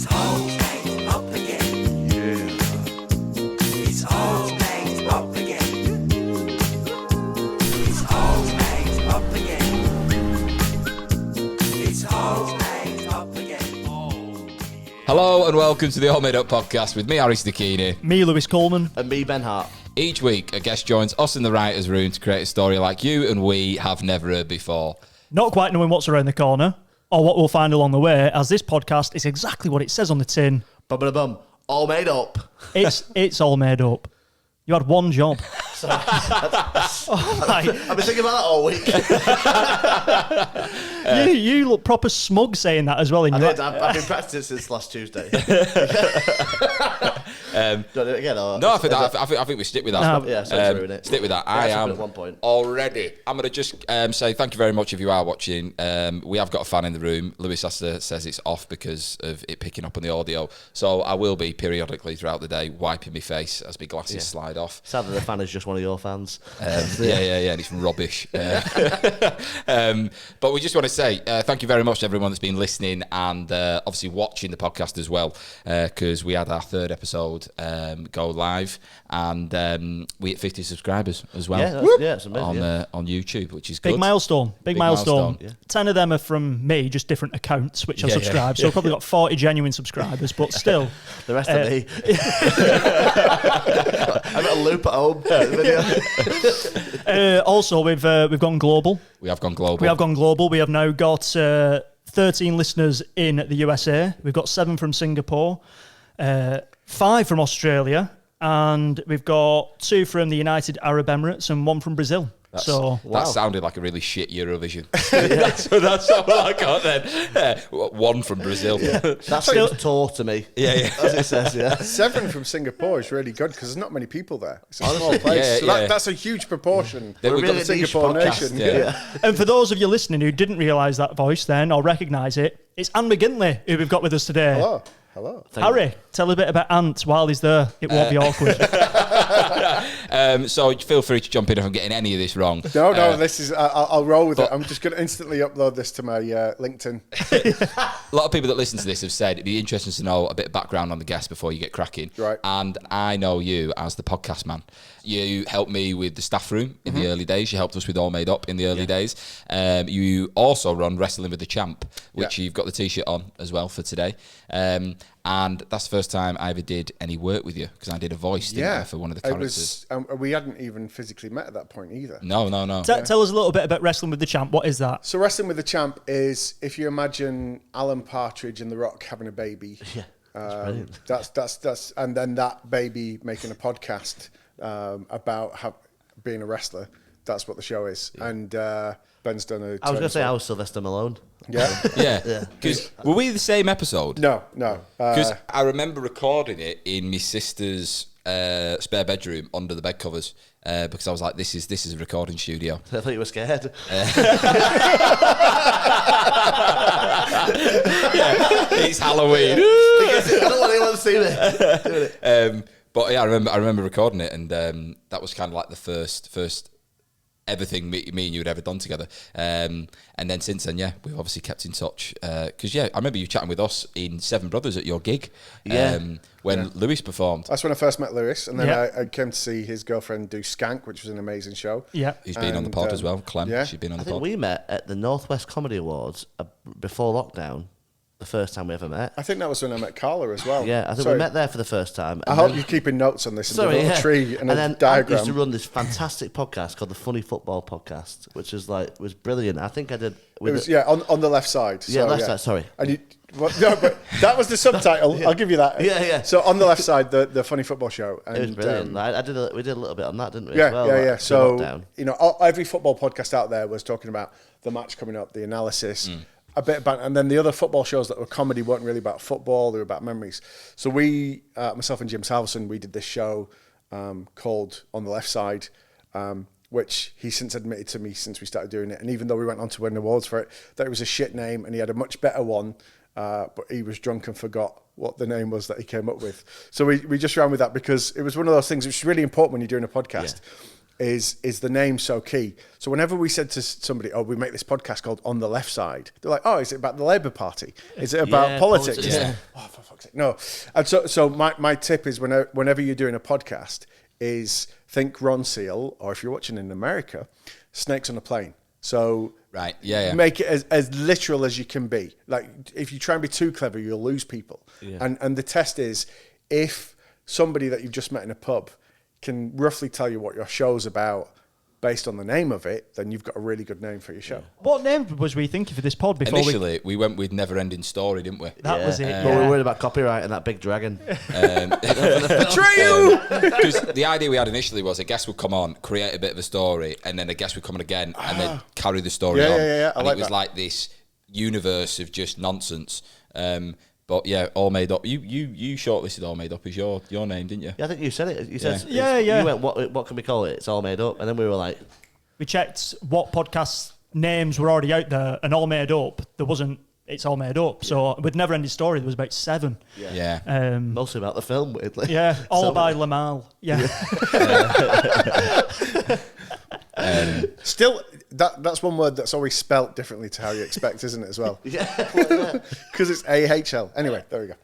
It's all made up again. Yeah. It's all made up again. It's all made up again. It's all made up again. Hello and welcome to the AllMadeUp podcast with me, Harry Stachini. Me, Lewis Coleman. And me, Ben Hart. Each week, a guest joins us in the writer's room to create a story like you and we have never heard before. Not quite knowing what's around the corner or what we'll find along the way, as this podcast is exactly what it says on the tin. Bum, all made up. It's all made up. You had one job. Oh my. I've been thinking about that all week. You look proper smug saying that as well. I've been practicing since last Tuesday. Do you do it again? Or No, I think we stick with that. Yeah, so ruin it. Stick with that. Yeah, I that's am at one point. already. I'm going to just say thank you very much if you are watching. We have got a fan in the room. Lewis says it's off because of it picking up on the audio. So I will be periodically throughout the day wiping my face as my glasses slide off. Sadly, the fan is just one of your fans. Yeah, and it's rubbish. But we just want to say thank you very much to everyone that's been listening and obviously watching the podcast as well, because we had our third episode go live and we hit 50 subscribers as well. Yeah, it's amazing. On YouTube, which is good. Big milestone. Big milestone. Yeah. 10 of them are from me, just different accounts, which I've subscribed. So I've probably got 40 genuine subscribers, but still. The rest of me. I've got a loop at home. Also, we've gone global. We have gone global. We have now got 13 listeners in the USA. We've got 7 from Singapore, 5 from Australia, and we've got 2 from the United Arab Emirates and 1 from Brazil. That sounded like a really shit Eurovision. That's all I got then. 1 from Brazil. Yeah. That seems tour to me. Yeah. As it says, yeah. 7 from Singapore is really good because there's not many people there. It's a small place. That's a huge proportion. We've We've got got the Singapore nation. Yeah. And for those of you listening who didn't realise that voice then or recognise it, it's Ant McGinley who we've got with us today. Hello. Harry, tell a bit about Ant while he's there. It won't be awkward. So feel free to jump in if I'm getting any of this wrong. No, this is. I'll roll with it. I'm just going to instantly upload this to my LinkedIn. A lot of people that listen to this have said it'd be interesting to know a bit of background on the guest before you get cracking. Right. And I know you as the podcast man. You helped me with the staff room in the early days. You helped us with AllMadeUp in the early days. You also run Wrestling with the Champ, which you've got the T-shirt on as well for today. And that's the first time I ever did any work with you because I did a voice for one of the characters. We hadn't even physically met at that point either. No. Tell us a little bit about Wrestling with the Champ. What is that? So Wrestling with the Champ is if you imagine Alan Partridge and The Rock having a baby. Yeah. That's and then that baby making a podcast about being a wrestler. That's what the show is. Yeah. And Ben's done a. I was going to say I was Sylvester Malone. Yeah. Yeah. Because were we the same episode? No. Because I remember recording it in my sister's spare bedroom under the bed covers because I was like, this is a recording studio. I thought you were scared. It's Halloween. I don't want anyone to see me. But yeah, I remember recording it, and that was kind of like the first everything me and you had ever done together. And then since then, we've obviously kept in touch. Because I remember you chatting with us in Seven Brothers at your gig. When Lewis performed. That's when I first met Lewis, and then I came to see his girlfriend do Skank, which was an amazing show. Yeah, he's been on the pod as well. Clem, she's been on the pod. I think we met at the Northwest Comedy Awards before lockdown. The first time we ever met. I think that was when I met Carla as well. Yeah, I think we met there for the first time. I hope you're keeping notes on this. Sorry, a tree and then a diagram. I used to run this fantastic podcast called the Funny Football Podcast, which was brilliant. I think I did. It was on the left side. So, left side. Sorry. And but that was the subtitle. I'll give you that. Yeah. So on the left side, the Funny Football Show. And, it was brilliant. We did a little bit on that, didn't we? Yeah, as well, yeah. So lockdown. Every football podcast out there was talking about the match coming up, the analysis. A bit about, and then the other football shows that were comedy weren't really about football; they were about memories. So we, myself and Jim Salverson, we did this show called On the Left Side, which he since admitted to me since we started doing it. And even though we went on to win awards for it, that it was a shit name, and he had a much better one, but he was drunk and forgot what the name was that he came up with. So we just ran with that because it was one of those things which is really important when you're doing a podcast. Is the name so key? So whenever we said to somebody, we make this podcast called On the Left Side, they're like, is it about the Labour Party? Is it about politics? Yeah. Oh, for fuck's fuck's sake. No. And so my tip is whenever you're doing a podcast is think Ron Seal, or if you're watching in America, Snakes on a Plane. So Right, yeah. make it as literal as you can be. Like, if you try and be too clever, you'll lose people. Yeah. And the test is, if somebody that you've just met in a pub can roughly tell you what your show's about based on the name of it, then you've got a really good name for your show. What name was we thinking for this pod before Initially, we went with Never Ending Story, didn't we? That was it. But we were worried about copyright and that big dragon. Betray you! Because the idea we had initially was a guest would come on, create a bit of a story, and then a guest would come on again, and then carry the story on. Yeah. And it was like this universe of just nonsense. But yeah, All Made Up. You shortlisted All Made Up as your name, didn't you? Yeah, I think you said it. You said Yeah. You went, what can we call it? It's All Made Up. And then we were like... we checked what podcast names were already out there, and All Made Up, there wasn't. It's All Made Up. So with Never Ending Story, there was about 7. Yeah. Mostly about the film, weirdly. Yeah, all So- by Lamal. Yeah. Still, that's one word that's always spelt differently to how you expect, isn't it, as well? Yeah. Because it's AHL. Anyway, there we go.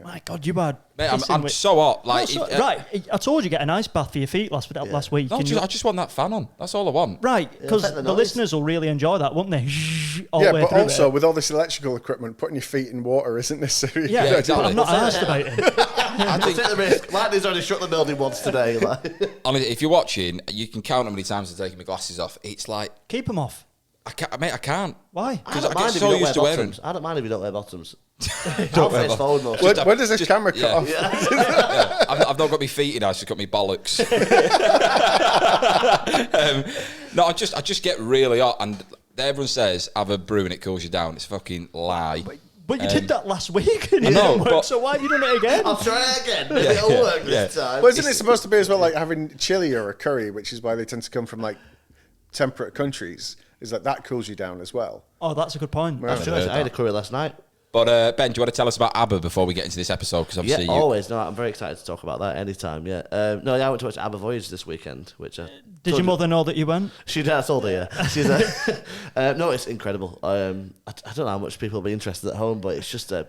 My God, you had. Mate, pissing I'm with- so hot. Like, right, I told you get an ice bath for your feet last week. No, Can you- I just want that fan on. That's all I want. right, because affect the the noise. listeners will really enjoy that, won't they? All Yeah, the way but through also it. with all this electrical equipment, putting your feet in water isn't necessary. Yeah, exactly. but I'm not asked about it. I think, Take the risk. Lightning's already shut the building once today. Like. honestly, if you're watching, you can count how many times I'm taking my glasses off. It's like, Keep them off. I can't. Why? I Because don't I mind get if so you don't used to wear wearing bottoms. I don't mind if you don't wear bottoms. Don't wear I'll face forward most. When does this camera cut off? Yeah, I've not got my feet in, I've just got my bollocks. No, I just get really hot, and everyone says have a brew and it cools you down. It's a fucking lie. But you did that last week, and I it know, didn't work, but- so why have you done it again? I'll try it again. Maybe it'll work this time. Well, isn't it supposed to be as well like having chili or a curry, which is why they tend to come from like temperate countries? Is that cools you down as well? Oh, that's a good point. I had a curry last night. But Ben, do you want to tell us about ABBA before we get into this episode? Because Yeah, obviously always. No, I'm very excited to talk about that anytime. Yeah. I went to watch ABBA Voyage this weekend, which Did your mother know that you went? She did. I told her. Yeah. She's no, it's incredible. I don't know how much people will be interested at home, but it's just a.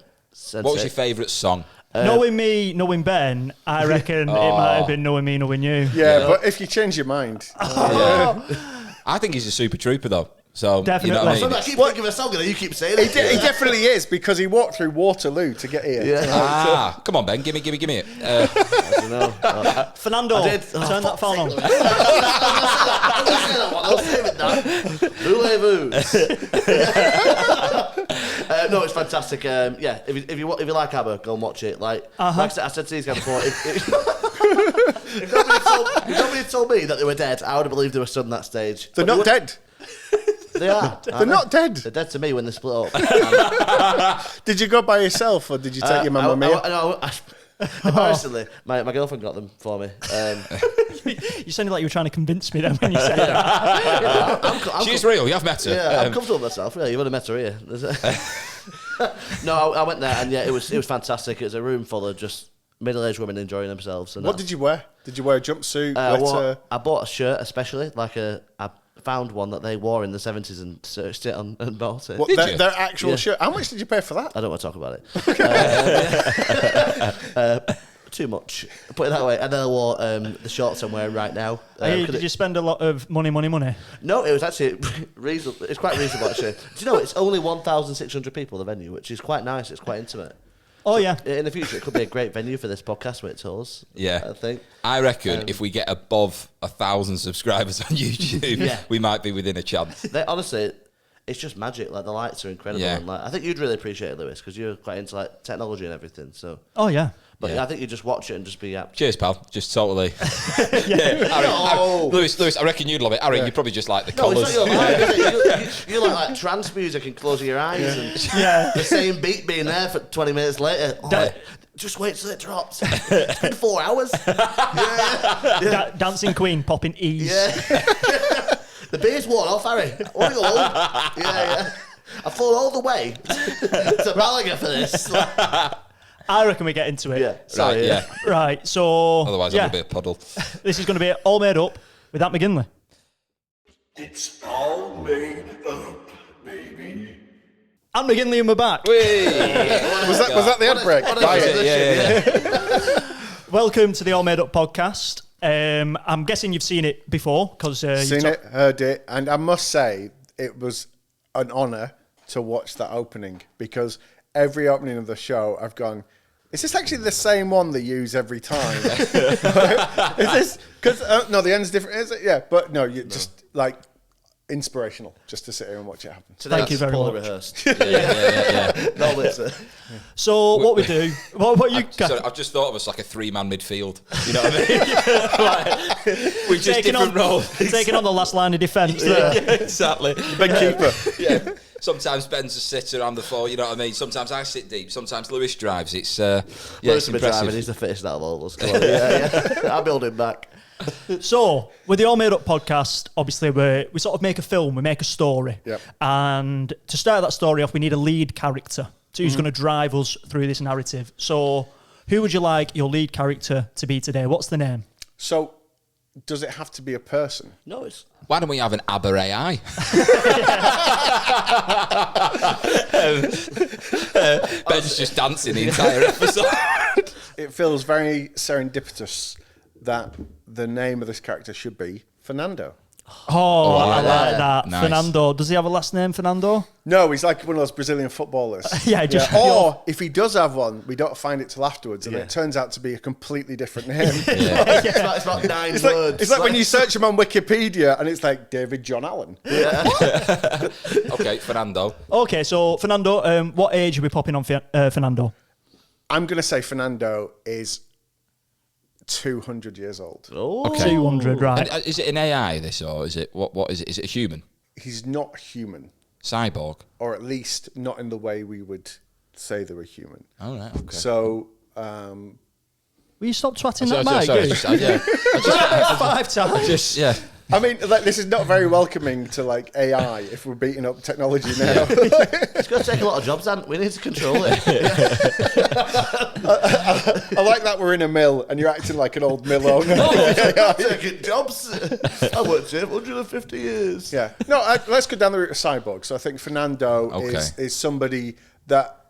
what was your favourite song? Knowing me, knowing Ben, I reckon it might have been Knowing Me, Knowing You. Yeah, but if you change your mind, I think he's a super trooper though. So Definitely. You know what I mean? I keep thinking of a song and you keep saying it. he definitely is because he walked through Waterloo to get here. Yeah. Come on, Ben, give me it. I don't know. Fernando, I did. turn that phone on. I'll save it now. No, it's fantastic. Yeah, if you like ABBA, go and watch it. Like I said to these guys before, if nobody had told me that they were dead, I would have believed they were stood on that stage. They're not dead. They are. They're not dead. They're dead to me when they split up. Did you go by yourself or did you take your mamma mia? Embarrassingly, my girlfriend got them for me. You sounded like you were trying to convince me then when you said that. She's real. You have met her. Yeah, I'm comfortable with myself. Yeah, you would have met her here. No, I went there and yeah, it was fantastic. It was a room full of just middle-aged women enjoying themselves. And What did you wear? Did you wear a jumpsuit? I bought a shirt, especially I found one that they wore in the 70s and searched it on and bought it. What, Did you? their actual Yeah. shirt? How much did you pay for that? I don't want to talk about it. Too much. Put it that way. And then I wore the shorts I'm wearing right now. Did you spend a lot of money? No, it was actually reasonable. It's quite reasonable actually. Do you know it's only 1,600 people the venue, which is quite nice. It's quite intimate. Oh, yeah. In the future, it could be a great venue for this podcast when it tours. Yeah. I think. I reckon if we get above 1,000 subscribers on YouTube, we might be within a chance. Honestly, it's just magic. Like the lights are incredible. Yeah. And like I think you'd really appreciate it, Lewis, because you're quite into like technology and everything. So, Oh, yeah. but Yeah. I think you just watch it and just be Cheers, pal. Just totally. Harry, Lewis, I reckon you'd love it. Harry, you probably just like the No, colours. it's not your life, is it? You like trance music and closing your eyes and the same beat being there for 20 minutes later. Just wait till it drops. It's been 4 hours. Dancing Queen popping E's. Yeah. The beer's worn off, Harry. I want to go home. Yeah. I've flown all the way to Malaga for this. I reckon we get into it. Yeah. Right, Sorry, yeah. Right, so... Otherwise, yeah, I'm a bit puddle. this is going to be All Made Up with Ant McGinley. It's all made up, baby. Ant McGinley and we're back. Was that the ad break? Yeah. Welcome to the All Made Up podcast. I'm guessing you've seen it before because Seen it, heard it, and I must say it was an honour to watch that opening because every opening of the show I've gone, is this actually the same one they use every time? Is this because no, the end's different? Is it? Yeah, but no, you just like inspirational just to sit here and watch it happen. Thank you very much. Rehearsed. Yeah. No, listen. So what we do? What you? Sorry, I've just thought of us like a 3-man midfield. You know what I mean? We're just different roles. Taking on the last line of defence. Yeah, exactly. Big keeper. Yeah. Sometimes Ben's a sitter on the floor, you know what I mean? Sometimes I sit deep. Sometimes Lewis drives. It's Lewis it's impressive. He's the fittest out of all of us. Come on. Yeah. I'll build him back. So, with the All Made Up podcast, obviously we sort of make a film, we make a story. Yep. And to start that story off, we need a lead character who's going to drive us through this narrative. So, who would you like your lead character to be today? What's the name? So, does it have to be a person? No, it's... Why don't we have an ABBA AI? Ben's just dancing the entire episode. It feels very serendipitous that the name of this character should be Fernando. Oh, I like yeah. that. Nice. Fernando. Does he have a last name, Fernando? No, he's like one of those Brazilian footballers. Yeah, just- Or if he does have one, we don't find it till afterwards, and it turns out to be a completely different name. It's about 9 It's words. like when you search him on Wikipedia, and it's like David John Allen. Okay, Fernando. Okay, so Fernando, what age are we popping on Fernando? I'm going to say Fernando is 200 years old. Oh. Okay. 200, right. And, is it an AI, this, or is it, what is it? Is it a human? He's not human, Cyborg? or at least not in the way we would say they were human. All right, okay. So, Will you stop twatting Sorry, that mic? sorry, yeah. 5 times. Just, yeah. I mean, like, this is not very welcoming to like AI if we're beating up technology now. It's going to take a lot of jobs, and we need to control it. I like that we're in a mill and you're acting like an old mill owner. Taking jobs. I worked here for 150 years. Yeah. No, let's go down the route of cyborg. So I think Fernando is somebody that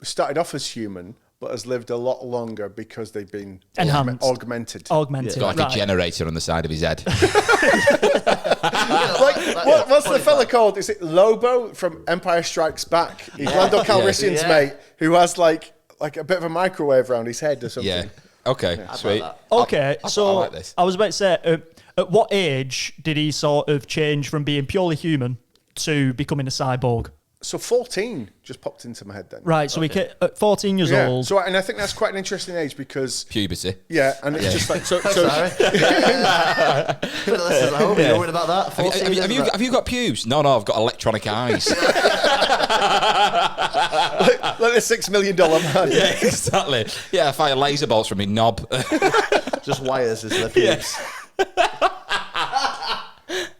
started off as human, but has lived a lot longer because they've been Enhanced. augmented. Augmented. Got like right. a generator on the side of his head. What's the fella called? Is it Lobo from Empire Strikes Back? He's Lando Calrissian's mate, who has like a bit of a microwave around his head or something. Yeah. Okay, sweet. Okay, I so like this. I was about to say, at what age did he sort of change from being purely human to becoming a cyborg? So 14 just popped into my head then. Right, so at 14 years old. So, and I think that's quite an interesting age because Puberty. yeah, and it's just like so. Sorry. You're worried about that? 14 Have you got pubes? No, I've got electronic eyes. like the $6 million man. Yeah, exactly. Yeah, I fire laser bolts from my knob. Just wires is the pubes.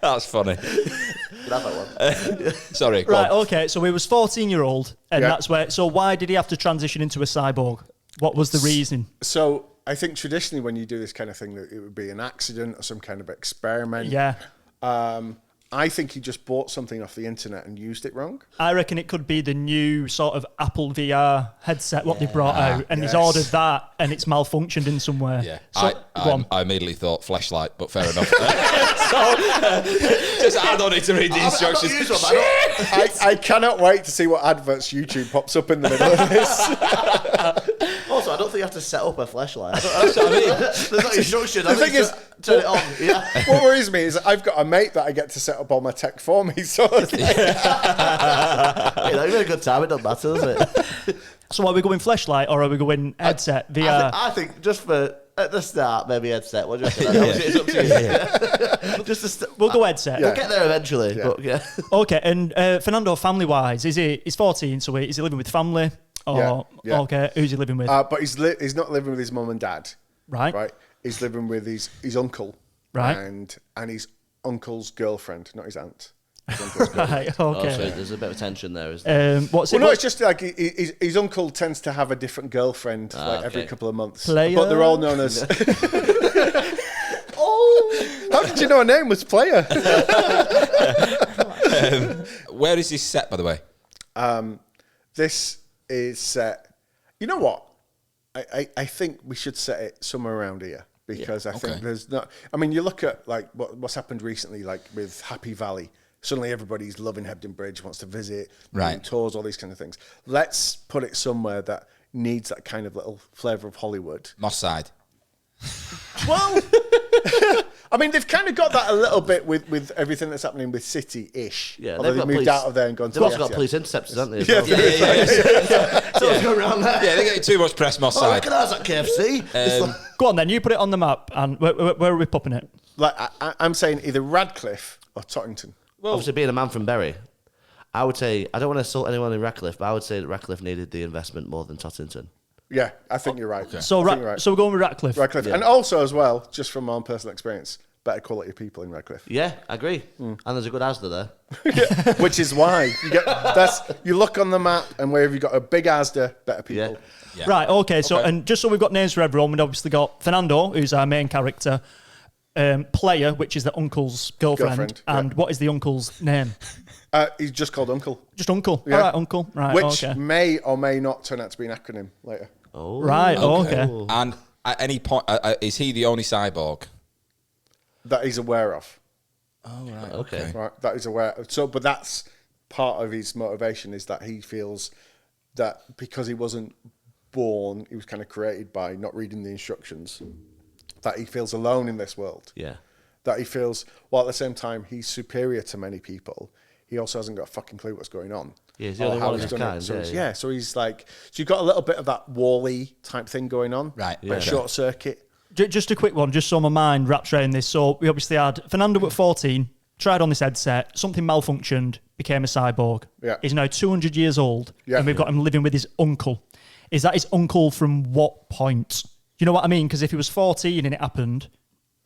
That's funny. Have that one. Sorry. go Right, on. okay, so he was 14-year-old, and Yeah. that's where. So why did he have to transition into a cyborg? What was the reason? So I think traditionally when you do this kind of thing, that it would be an accident or some kind of experiment. Yeah. I think he just bought something off the internet and used it wrong. I reckon it could be the new sort of Apple VR headset, what they brought out, and he's yes. ordered that, and it's malfunctioned in somewhere. Yeah, So, go on. I immediately thought fleshlight, but fair enough. Just I don't need to read the instructions. I cannot wait to see what adverts YouTube pops up in the middle of this. Also, I don't think you have to set up a flashlight. That's what I mean. There's no instruction. The thing is, turn it on. Yeah. what worries me is that I've got a mate that I get to set up all my tech for me. So it's like, You know, you've had a good time. It doesn't matter, does it? So are we going fleshlight or are we going headset VR? I think just for at the start, maybe headset. What do you reckon? It's up to you. Just we'll go headset. We'll get there eventually. But yeah. Okay, and Fernando, family-wise, he's 14, so is he living with family? Or, Yeah. Okay, who's he living with? but he's not living with his mum and dad. Right. Right. He's living with his uncle. Right. And his uncle's girlfriend, not his aunt. His uncle's girlfriend. Right, Oh, so okay. there's a bit of tension there, isn't there? What's Well, it? no, it's just like his uncle tends to have a different girlfriend like every okay. couple of months. Player? But they're all known as. How did you know her name was Player? Where is this set, by the way? this is set. You know what? I think we should set it somewhere around here because I think there's not. I mean, you look at like what's happened recently, like with Happy Valley. Suddenly, everybody's loving Hebden Bridge, wants to visit, doing tours, all these kind of things. Let's put it somewhere that needs that kind of little flavour of Hollywood. Moss Side. Well, I mean, they've kind of got that a little bit with everything that's happening with City-ish. Yeah, although they've moved out of there and gone to They've also got police interceptors, haven't they? So what's going around there? Yeah, they're getting too much press, Moss Oh, Side. look at us at KFC. Go on then, you put it on the map, and where are we popping it? Like I'm saying either Radcliffe or Tottington. Obviously, being a man from Bury, I would say, I don't want to insult anyone in Radcliffe, but I would say that Radcliffe needed the investment more than Tottington. Yeah, I think you're right. So so we're going with Radcliffe. Radcliffe. Yeah. And also as well, just from my own personal experience, better quality of people in Radcliffe. Yeah, I agree. And there's a good Asda there. Which is why you look on the map and where have you got a big Asda, better people. Yeah. Right, okay, so and just so we've got names for everyone, we've obviously got Fernando, who's our main character, Player, which is the uncle's girlfriend, and what is the uncle's name? He's just called Uncle. Just Uncle. Yeah. All right, Uncle. Right, Which okay. may or may not turn out to be an acronym later. Oh, Right, okay. And at any point, is he the only cyborg? That he's aware of. Oh, right. Okay. Right, that he's aware of. So, but that's part of his motivation is that he feels that because he wasn't born, he was kind of created by not reading the instructions, that he feels alone in this world. Yeah. That he feels, while at the same time he's superior to many people, he also hasn't got a fucking clue what's going on. Yeah, he's the or only how one of he's his done it. kind, So yeah, he's- yeah. so he's like, so you've got a little bit of that Wall-E type thing going on. Right. Like Okay. short circuit. Just a quick one, just so my mind wraps around this. So we obviously had Fernando at 14, tried on this headset, something malfunctioned, became a cyborg. Yeah. He's now 200 years old, Yeah. and we've got him living with his uncle. Is that his uncle from what point? You know what I mean? Because if he was 14 and it happened,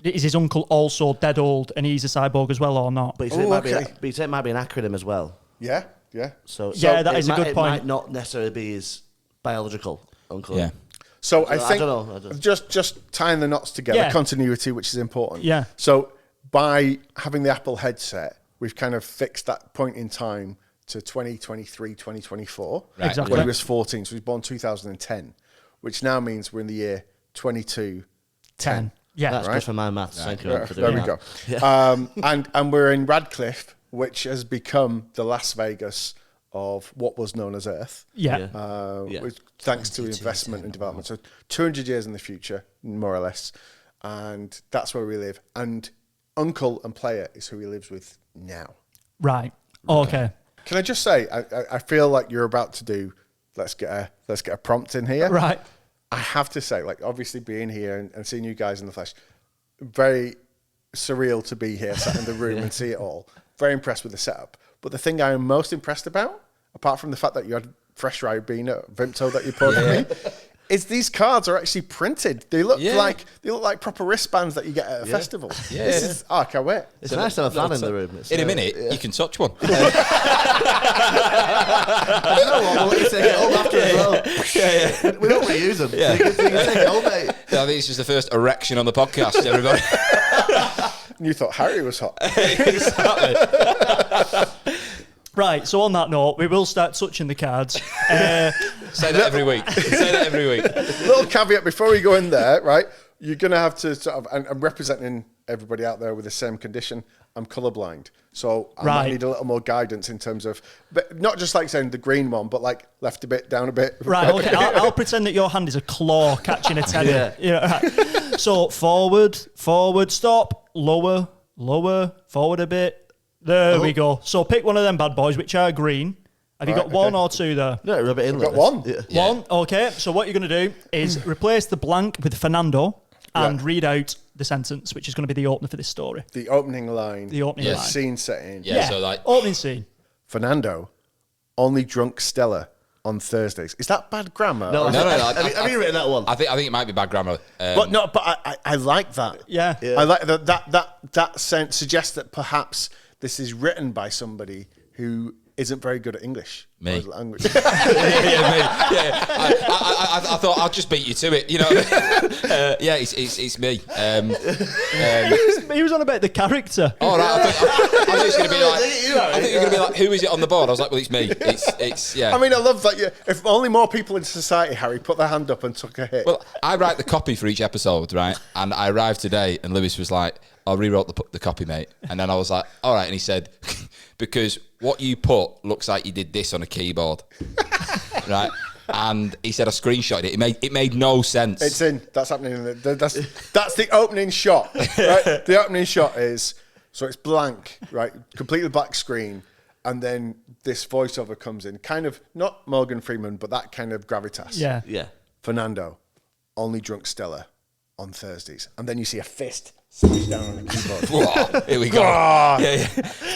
is his uncle also dead old and he's a cyborg as well or not? But you say, Oh, it might okay. but you say it might be an acronym as well. Yeah, yeah. So Yeah, that it is a might- good it point. might not necessarily be his biological uncle. Yeah. So I I think don't know, I don't- just tying the knots together, Yeah. continuity, which is important. Yeah. So by having the Apple headset, we've kind of fixed that point in time to 2023, 2024, Right. Exactly. when he was 14. So he was born 2010, which now means we're in the year 2210. Yeah. That's Right. good for my maths. Thank you for There doing we that. go. And we're in Radcliffe, which has become the Las Vegas of what was known as Earth. Yeah. Yeah. Which, thanks to investment and development. So 200 years in the future, more or less. And that's where we live. And Uncle and Player is who he lives with now. Right. Okay. Can I just say, I feel like you're about to do, let's get a prompt in here. Right. I have to say, like, obviously being here and seeing you guys in the flesh, very surreal to be here, sat in the room and see it all. Very impressed with the setup. But the thing I am most impressed about, apart from the fact that you had fresh Ribena Vimto that you poured for me, is these cards are actually printed. They look like proper wristbands that you get at a festival. Yeah. This is I can't wait. It's nice to have a fan in the room. It's, In a minute, you can touch one. You know what? We'll let you take it home after as well. We don't want to use them. Yeah. So you can take it home, mate. I think this is the first erection on the podcast, everybody. And you thought Harry was hot. Exactly. Right. So on that note, we will start touching the cards. Say that every week. Say that every week. Little caveat before we go in there, right? You're going to have to sort of, and I'm representing everybody out there with the same condition. I'm colourblind. So I might need a little more guidance in terms of, but not just like saying the green one, but like left a bit, down a bit. Right, okay. I'll pretend that your hand is a claw catching a tenner. Yeah. Right. So forward, stop, lower, forward a bit. There we go. So pick one of them bad boys, which are green. Have you got one or two there? No, rub it in. Got like one. this. Yeah. One, okay. So what you're going to do is replace the blank with Fernando and read out the sentence, which is going to be the opener for this story. The opening line. The opening line. Scene setting. Yeah, so like, opening scene. Fernando only drunk Stella on Thursdays. Is that bad grammar? No, Or- no. Have you written that one? I think it might be bad grammar. But no, but I like that. Yeah. I like that sense suggests that perhaps this is written by somebody who isn't very good at English. Me. Or language. I thought I'll just beat you to it. You know. It's me. He was on about the character. All right. I was just going to be like, I think you're going to be like, who is it on the board? I was like, well, it's me. It's yeah. I mean, I love that. If only more people in society, Harry, put their hand up and took a hit. Well, I write the copy for each episode, right? And I arrived today, and Lewis was like, I rewrote the copy, mate. And then I was like, all right. And he said, because what you put looks like you did this on a keyboard, right? And he said I screenshotted it. It made no sense. It's in. That's happening. That's the opening shot. Right? The opening shot is, so it's blank, right? Completely black screen. And then this voiceover comes in. Kind of, not Morgan Freeman, but that kind of gravitas. Yeah. Yeah. Fernando, only drunk Stella on Thursdays. And then you see a fist smash down on the keyboard. Whoa, here we go.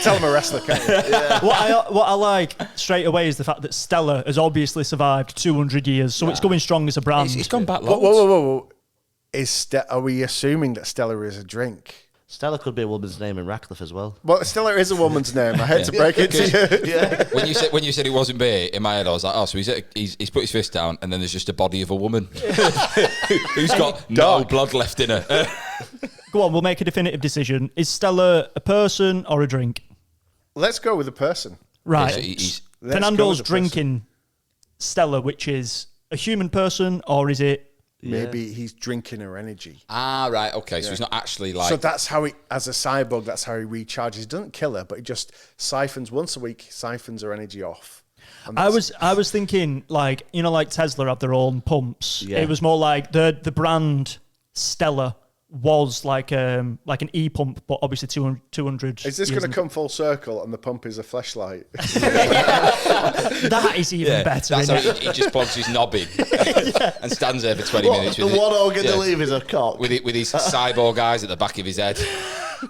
Tell him a wrestler, can't you? Yeah. What I like straight away is the fact that Stella has obviously survived 200 years, so it's going strong as a brand. It's gone back Whoa, loads. whoa. Are we assuming that Stella is a drink? Stella could be a woman's name in Radcliffe as well. Well, Stella is a woman's name. I hate to break it to you. Yeah. When you said it wasn't beer, in my head I was like, oh, so he's put his fist down, and then there's just a body of a woman who's got no blood left in her. Go on, we'll make a definitive decision. Is Stella a person or a drink? Let's go with a person. Right. Let's go Fernando's with a person. drinking Stella, which is a human person, or is it? Maybe he's drinking her energy. Right, okay. So he's not actually like. So that's how he, as a cyborg, that's how he recharges. He doesn't kill her, but he just siphons once a week, siphons her energy off. And I was thinking like Tesla have their own pumps. Yeah. It was more like the brand Stella was like an e pump, but obviously 200. Is this going to come full circle and the pump is a fleshlight? That is even better. That's how Isn't it? he just plugs his knob in and stands there for 20 minutes. The with one organ to leave is a cock. with his cyborg eyes at the back of his head.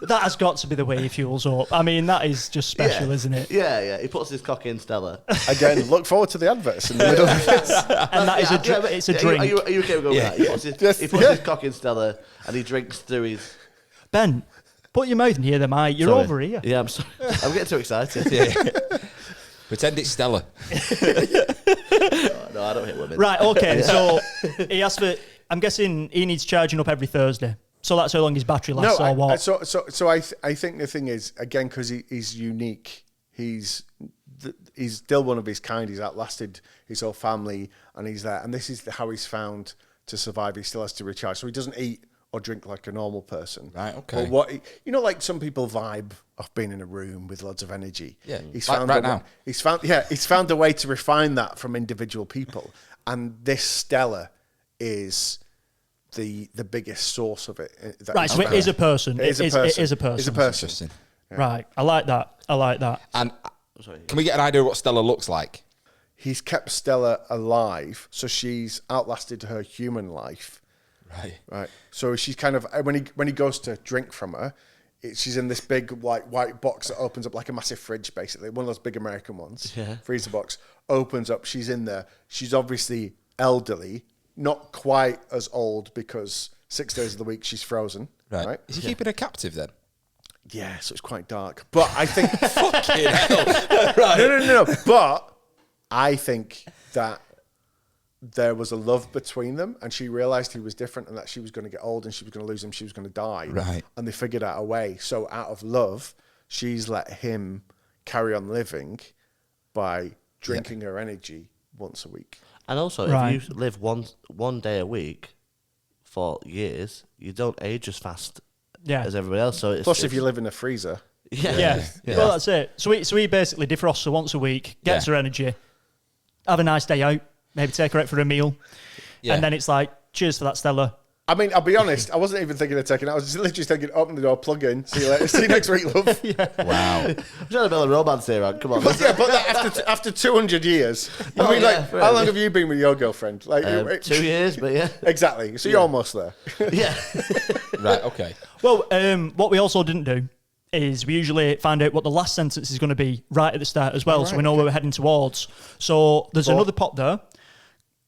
That has got to be the way he fuels up. I mean, that is just special, isn't it? Yeah. He puts his cock in Stella. Again, look forward to the adverts in the middle of this. And that is it's a drink. Are you okay with going with that? He puts his cock in Stella and he drinks through his... Ben, put your mouth in here, mate. You're Sorry. over here. Yeah, I'm sorry. I'm getting too excited. Pretend it's Stella. No, I don't hit women. Right, okay, so he asked for... I'm guessing he needs charging up every Thursday. So that's how long his battery lasts, or what? So I think the thing is, again, because he's unique, he's still one of his kind. He's outlasted his whole family, and he's there. And this is how he's found to survive. He still has to recharge, so he doesn't eat or drink like a normal person. Right, okay. But like some people vibe off being in a room with lots of energy. Yeah, he's like found right now. He's found a way to refine that from individual people, and this Stella is the biggest source of it. Right, so it is a person. It is a person. It is a person. It's a person. Interesting. Right, I like that. And can we get an idea of what Stella looks like? He's kept Stella alive, so she's outlasted her human life. Right. So she's kind of when he goes to drink from her, she's in this big white box that opens up like a massive fridge, basically one of those big American ones. Yeah. Freezer box opens up. She's in there. She's obviously elderly, not quite as old because 6 days of the week she's frozen. Right. Is he keeping her captive then? Yeah. So it's quite dark, but I think Fucking hell. Right. no. But I think that there was a love between them, and she realised he was different, and that she was going to get old, and she was going to lose him. She was going to die. Right. And they figured out a way. So out of love, she's let him carry on living by drinking her energy once a week. And also, Right. if you live one day a week for years, you don't age as fast as everybody else. So Plus, if you live in a freezer. Yeah. Well, that's it. So he basically defrosts her once a week, gets her energy, have a nice day out, maybe take her out for a meal, and then it's like, cheers for that, Stella. I mean, I'll be honest, I wasn't even thinking of taking it. I was just literally thinking, open the door, plug in, see you later. See you next week, love. Wow. I'm trying to build a romance here, man. Come on. But after 200 years. I mean, how long have you been with your girlfriend? 2 years, but yeah. Exactly. So you're almost there. Yeah. Right, okay. Well, what we also didn't do is we usually find out what the last sentence is going to be right at the start as well, so we know where we're heading towards. So there's another pot there.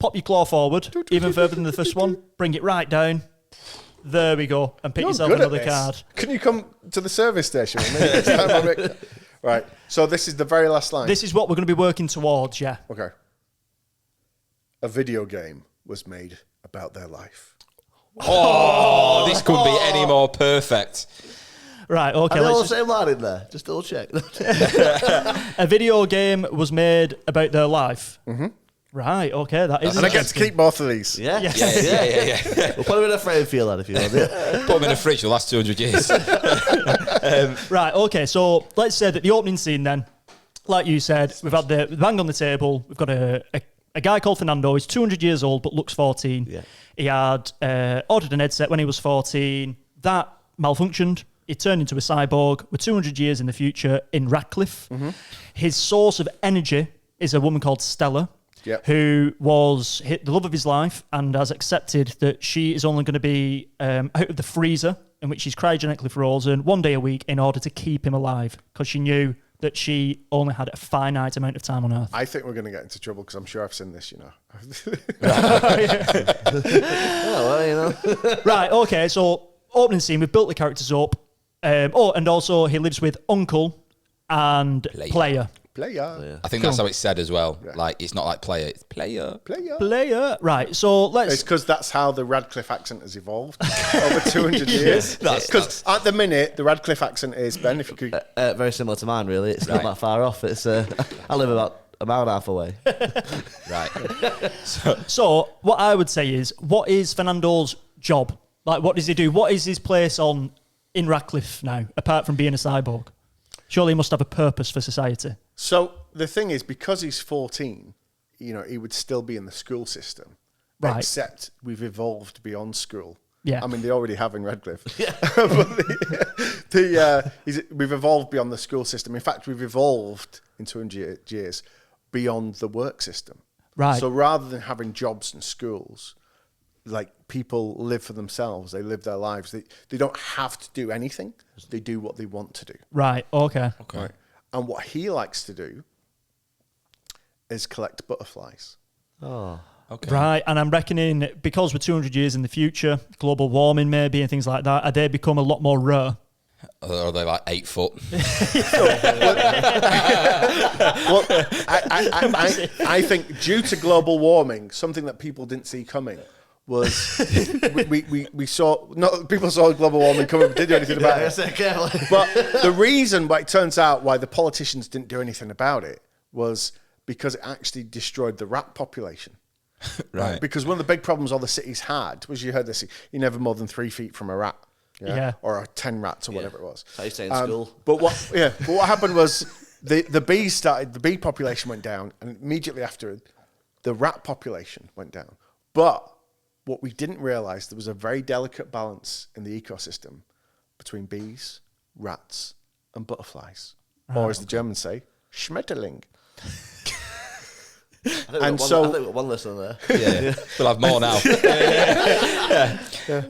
Pop your claw forward, even further than the first one. Bring it right down. There we go. And pick You're yourself good at another this. card. Can you come to the service station with me next time? Right. So this is the very last line. This is what we're going to be working towards, yeah. Okay. A video game was made about their life. Oh, this couldn't be any more perfect. Right, okay. Are they all the Let's same line in there? Just double check. a video game was made about their life. Mm-hmm. Right, okay. That is And I get to keep both of these. Yeah? Yeah. We'll put them in a frame for you, lad, if you want it. Put them in a fridge for the last 200 years. Right, okay. So let's say that the opening scene then, like you said, we've had the bang on the table. We've got a guy called Fernando. He's 200 years old but looks 14. Yeah. He had ordered an headset when he was 14. That malfunctioned. He turned into a cyborg. We're 200 years in the future in Radcliffe. Mm-hmm. His source of energy is a woman called Stella, who was the love of his life and has accepted that she is only going to be out of the freezer in which she's cryogenically frozen 1 day a week in order to keep him alive because she knew that she only had a finite amount of time on Earth. I think we're going to get into trouble because I'm sure I've seen this, you know. Oh, well, you know. Right, okay, so opening scene, we've built the characters up. And also he lives with Uncle and Player. Player. I think that's how it's said as well. Yeah. Like, it's not like player, it's player. Player. Right, so let's... It's because that's how the Radcliffe accent has evolved over 200 years. Because at the minute, the Radcliffe accent is, Ben, if you could... very similar to mine, really. It's not that far off. It's I live about a mile and a half away. Right. So what I would say is, what is Fernando's job? Like, what does he do? What is his place in Radcliffe now, apart from being a cyborg? Surely he must have a purpose for society. So the thing is, because he's 14, you know, he would still be in the school system. Right. Except we've evolved beyond school. Yeah. I mean, they already have in Radcliffe. Yeah. But we've evolved beyond the school system. In fact, we've evolved in 200 years beyond the work system. Right. So rather than having jobs and schools, like, people live for themselves. They live their lives. They don't have to do anything. They do what they want to do. Right, okay. Right. And what he likes to do is collect butterflies. Oh. Okay. Right, and I'm reckoning because we're 200 years in the future, global warming maybe and things like that, they become a lot more rare. Or are they like 8 foot? Well, I think due to global warming, something that people didn't see coming was we saw, not people saw global warming coming, but didn't do anything about it. But the reason why it turns out why the politicians didn't do anything about it was because it actually destroyed the rat population. Right. Because one of the big problems all the cities had was, you heard this, you're never more than 3 feet from a rat. Yeah. Or 10 rats or whatever it was. How you say in school. But what happened was the bee population went down, and immediately after the rat population went down. But what we didn't realize, there was a very delicate balance in the ecosystem between bees, rats, and butterflies. Or as the Germans say, Schmetterling. I think we've got one listener there. Yeah. We'll have more now.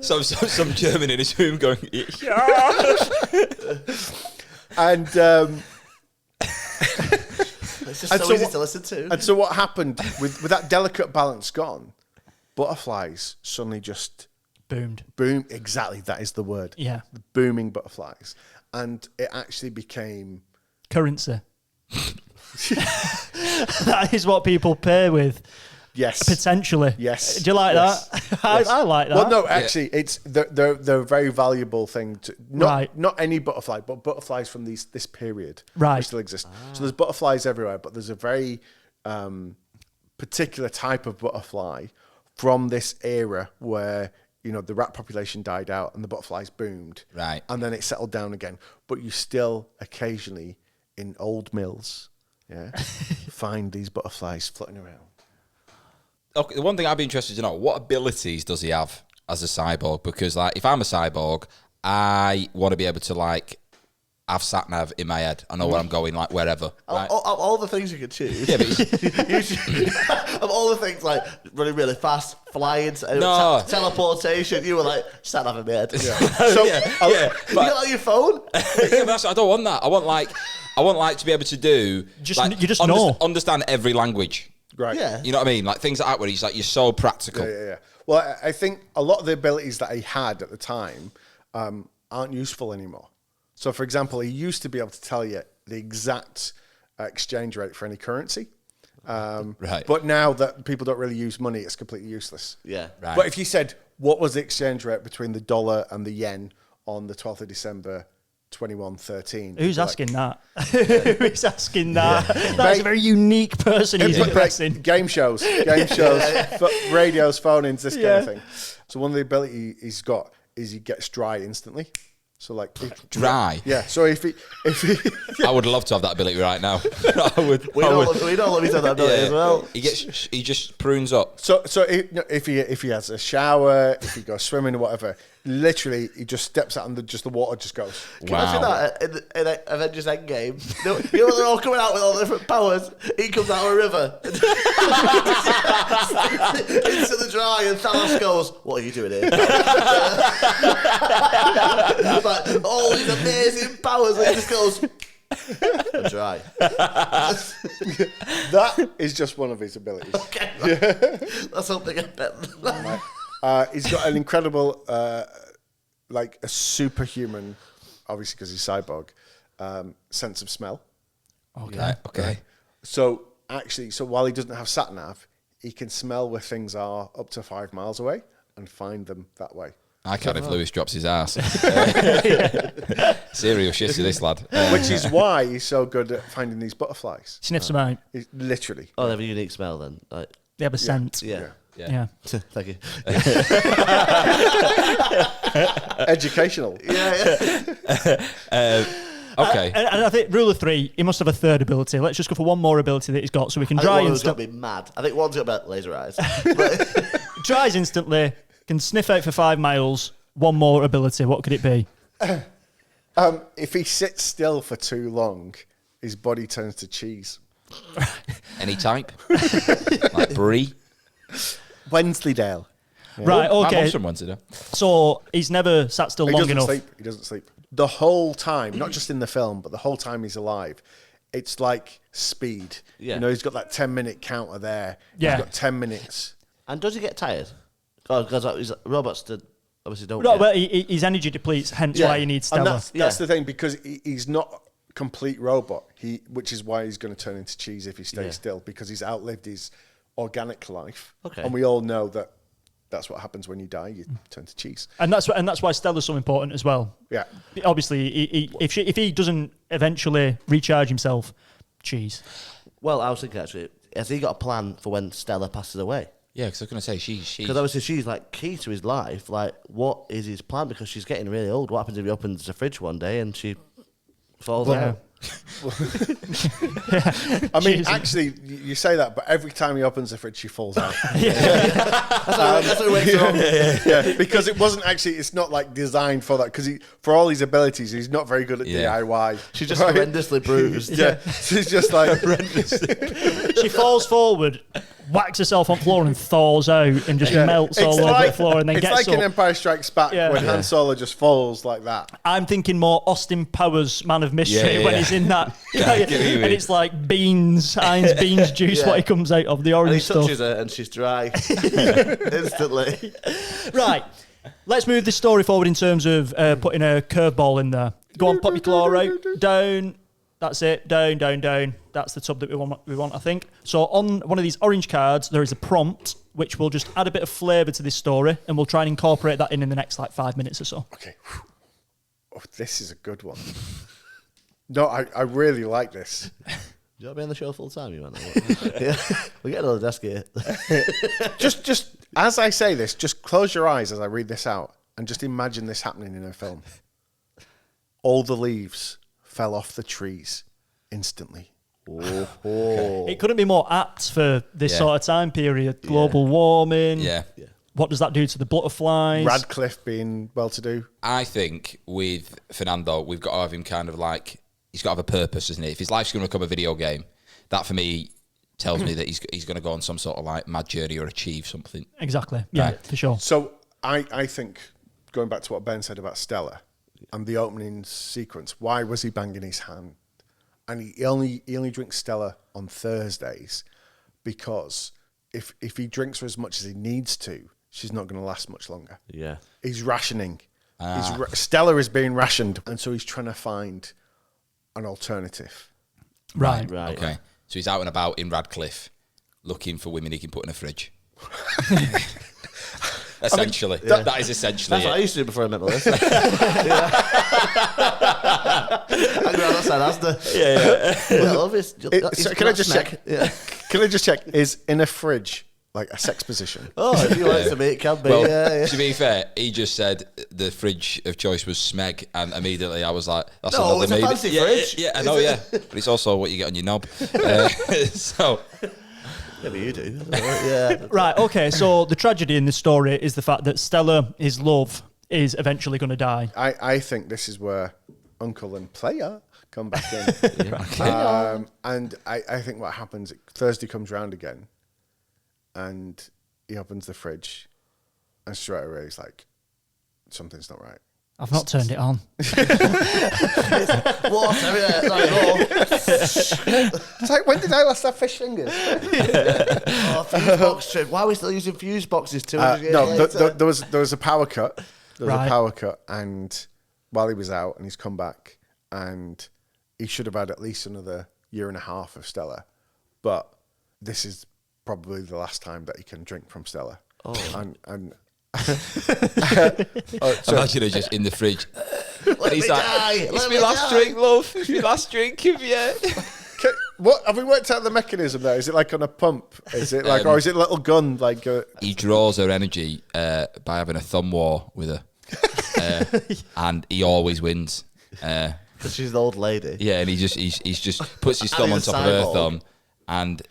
So some German in his room going, And It's just so easy to listen to. And so what happened with that delicate balance gone, butterflies suddenly just Boomed. boom. Exactly, that is the word. Yeah. The booming butterflies, and it actually became Currency. That is what people pay with. yes, Potentially. yes. Do you like yes, that? yes. I like that. Well, no, actually, it's they're a very valuable thing. Right. Not any butterfly, but butterflies from this period, Right. which still exist. So there's butterflies everywhere, but there's a very particular type of butterfly from this era where, you know, the rat population died out and the butterflies boomed, Right. and then it settled down again. But you still occasionally in old mills, find these butterflies floating around. Okay, the one thing I'd be interested to know, what abilities does he have as a cyborg? Because, like, if I'm a cyborg, I want to be able to, like, have sat-nav in my head. I know where I'm going, like, wherever. Right? All the things you could choose. Yeah, but Of all the things, like running really fast, flying, No. teleportation, you were like, stand up in my head. So oh, yeah, You got on your phone? yeah, but that's, I don't want that. I want like to be able to do Just- like, you just know. understand every language. right, Yeah. You know what I mean? Like things like that where he's like, you're so practical. Yeah. Well, I think a lot of the abilities that he had at the time aren't useful anymore. So, for example, he used to be able to tell you the exact exchange rate for any currency. Right. But now that people don't really use money, it's completely useless. Yeah. Right. But if you said, what was the exchange rate between the dollar and the yen on the 12th of December 2113? Who's asking that? Who's asking that? That's a very unique person he's impressing. Game shows, radios, phone-ins, this kind of thing. So one of the ability he's got is he gets dry instantly. So like Dry. Yeah. So if he I would love to have that ability right now. I would. We don't let me have that ability as well. He just prunes up. So if he has a shower, if he goes swimming or whatever, literally he just steps out and the water just goes. Can you imagine that in Avengers Endgame? You know, they're all coming out with all different powers. He comes out of a river into the dry, and Thanos goes, "What are you doing here?" Like, all these amazing powers, and he just goes, "I'm dry." That is just one of his abilities. Okay, let's hope they get better than that. He's got an incredible, like a superhuman, obviously because he's cyborg, sense of smell. Okay. So while he doesn't have sat nav, he can smell where things are up to 5 miles away and find them that way. I can't if Lewis drops his ass. Serious shit to this lad. Which is why he's so good at finding these butterflies. Sniffs them out. He's literally. Oh, they have a unique smell then. Like, They have a scent. yeah. Yeah. Thank you. Educational. Okay. And I think rule of 3, he must have a third ability. Let's just go for one more ability that he's got, so we can I think dry one of them's got instantly. to be mad. I think one's got about laser eyes. But Dries instantly, can sniff out for 5 miles. One more ability. What could it be? If he sits still for too long, his body turns to cheese. Any type? Like brie? Wensleydale. Right, My okay. mum's from Wednesday. So he's never sat still long enough. He doesn't sleep. The whole time, not just in the film, but the whole time he's alive, it's like speed. Yeah. You know, he's got that 10-minute counter there. Yeah. He's got 10 minutes. and does he get tired? Oh, because robots obviously don't. No, get- but his energy depletes, hence why he needs And Stella. that's the thing, because he's not a complete robot, which is why he's going to turn into cheese if he stays still, because he's outlived his organic life. Okay. And we all know that that's what happens when you die, you turn to cheese. And that's why Stella's so important as well. Yeah. Obviously, if he doesn't eventually recharge himself, cheese. Well, I was thinking actually, has he got a plan for when Stella passes away? Yeah, because I was going to say, she Because obviously she's like key to his life. Like, what is his plan? Because she's getting really old. What happens if he opens the fridge one day and she falls out? I mean, Cheese. actually, you say that, but every time he opens the fridge, she falls out. That's what wakes her up. Yeah, because it wasn't actually, it's not like designed for that, because for all his abilities, he's not very good at DIY. She's just horrendously bruised. Yeah, she's just like, She falls forward, whacks herself on floor and thaws out and just melts all over the floor and then it's gets like up. in Empire Strikes Back when Han Solo just falls like that. I'm thinking more Austin Powers, Man of Mystery, when he's in that. get what you mean. And it's like Heinz beans juice, what he comes out of, the And orange he stuff. touches her and she's dry instantly. Right, let's move this story forward in terms of putting a curveball in there. Go on, pop your claw out, down. That's it, down, down, down. That's the tub that we want, I think. So on one of these orange cards, there is a prompt, which will just add a bit of flavour to this story, and we'll try and incorporate that in the next 5 minutes or so. Okay. Oh, this is a good one. No, I really like this. Do you want to be on the show full time, you want? Yeah. We're getting on the desk here. Just as I say this, just close your eyes as I read this out and just imagine this happening in a film. All the leaves fell off the trees instantly. It couldn't be more apt for this sort of time period. Global warming. Yeah. What does that do to the butterflies? Radcliffe being well-to-do. I think with Fernando, we've got to have him kind of like, he's got to have a purpose, isn't it? If his life's going to become a video game, that for me tells me that he's going to go on some sort of like mad journey or achieve something. Exactly. Yeah, Right. for sure. So I think, going back to what Ben said about Stella and the opening sequence, why was he banging his hand? And he only drinks Stella on Thursdays because if he drinks her as much as he needs to, she's not going to last much longer. Yeah. He's rationing. Stella is being rationed, and so he's trying to find an alternative. Right. Right. Okay. So he's out and about in Radcliffe looking for women he can put in a fridge. Essentially. That is essentially That's what I it. used to do before I met Melissa. I'm going outside Asda. Yeah. I love it. So can I just check? Yeah. Can I just check? Is in a fridge like a sex position? Oh, if you like to be, it can be. Well, yeah. to be fair, he just said the fridge of choice was Smeg, and immediately I was like, "That's No, another it's a maybe." fancy yeah, fridge. Yeah, I know, yeah, but it's also what you get on your knob. So, Yeah, but you do. Yeah. Right, okay, so the tragedy in this story is the fact that Stella, his love, is eventually going to die. I think this is where Uncle and Player come back in. And I think what happens, Thursday comes round again and he opens the fridge and straight away he's like, something's not right. I've not turned it on. Water, yeah. Like, oh, It's like, when did I last have fish fingers? fuse box trip. Why are we still using fuse boxes 200 years No, later? there was a power cut. There was Right. a power cut, and while he was out, and he's come back, and he should have had at least another year and a half of Stella, but this is probably the last time that he can drink from Stella. And imagine her just in the fridge. Let He's me like, die. "It's Let my me last die." drink, love. It's my last drink of you." what have we worked out the mechanism there? Is it like on a pump? Is it like, or is it a little gun? Like, He draws her energy by having a thumb war with her, and he always wins. Because she's the old lady. Yeah, and he's just puts his And thumb on he's a top of her cyborg. thumb, and